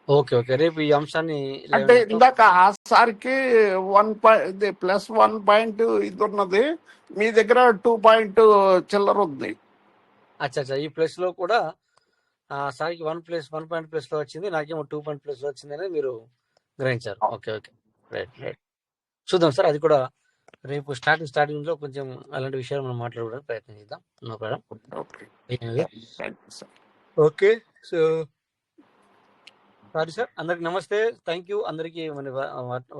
ఓకే ఓకే, రేపు ఈ అంశాన్ని అంటే ఇందాక ఆ సార్కి +1 ఇది ఉన్నది, మీ దగ్గర 2 చిల్లర ఉంది. అచ్చా అచ్చా, ఈ ప్లస్ లో కూడా సార్కి 1 ప్లస్ లో వచ్చింది, నాకేమో 2 ప్లస్ లో వచ్చింది అనేది మీరు గ్రహించారు. Okay okay, right right. చూద్దాం సార్, అది కూడా రేపు స్టార్టింగ్ లో కొంచెం అలాంటి విషయాలు మనం మాట్లాడుకోవడానికి ప్రయత్నం చేద్దాం. No problem. Okay, so sorry sir, అందరికి నమస్తే, థ్యాంక్ యూ. అందరికి మన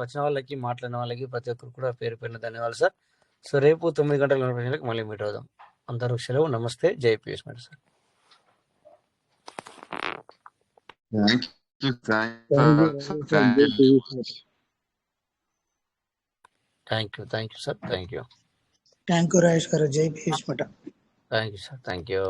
వచ్చిన వాళ్ళకి మాట్లాడిన వాళ్ళకి ప్రతి ఒక్కరు కూడా పేరు పేరున ధన్యవాదాలు సార్. సో రేపు 9:40 మళ్ళీ మీట్ అవుదాం. అందరూ సెలవు, నమస్తే, జై PS madam sir. Thank you sir, thank you. Thank you Rajesh garu. జై పీయూష్ మఠ. Thank you sir, thank you.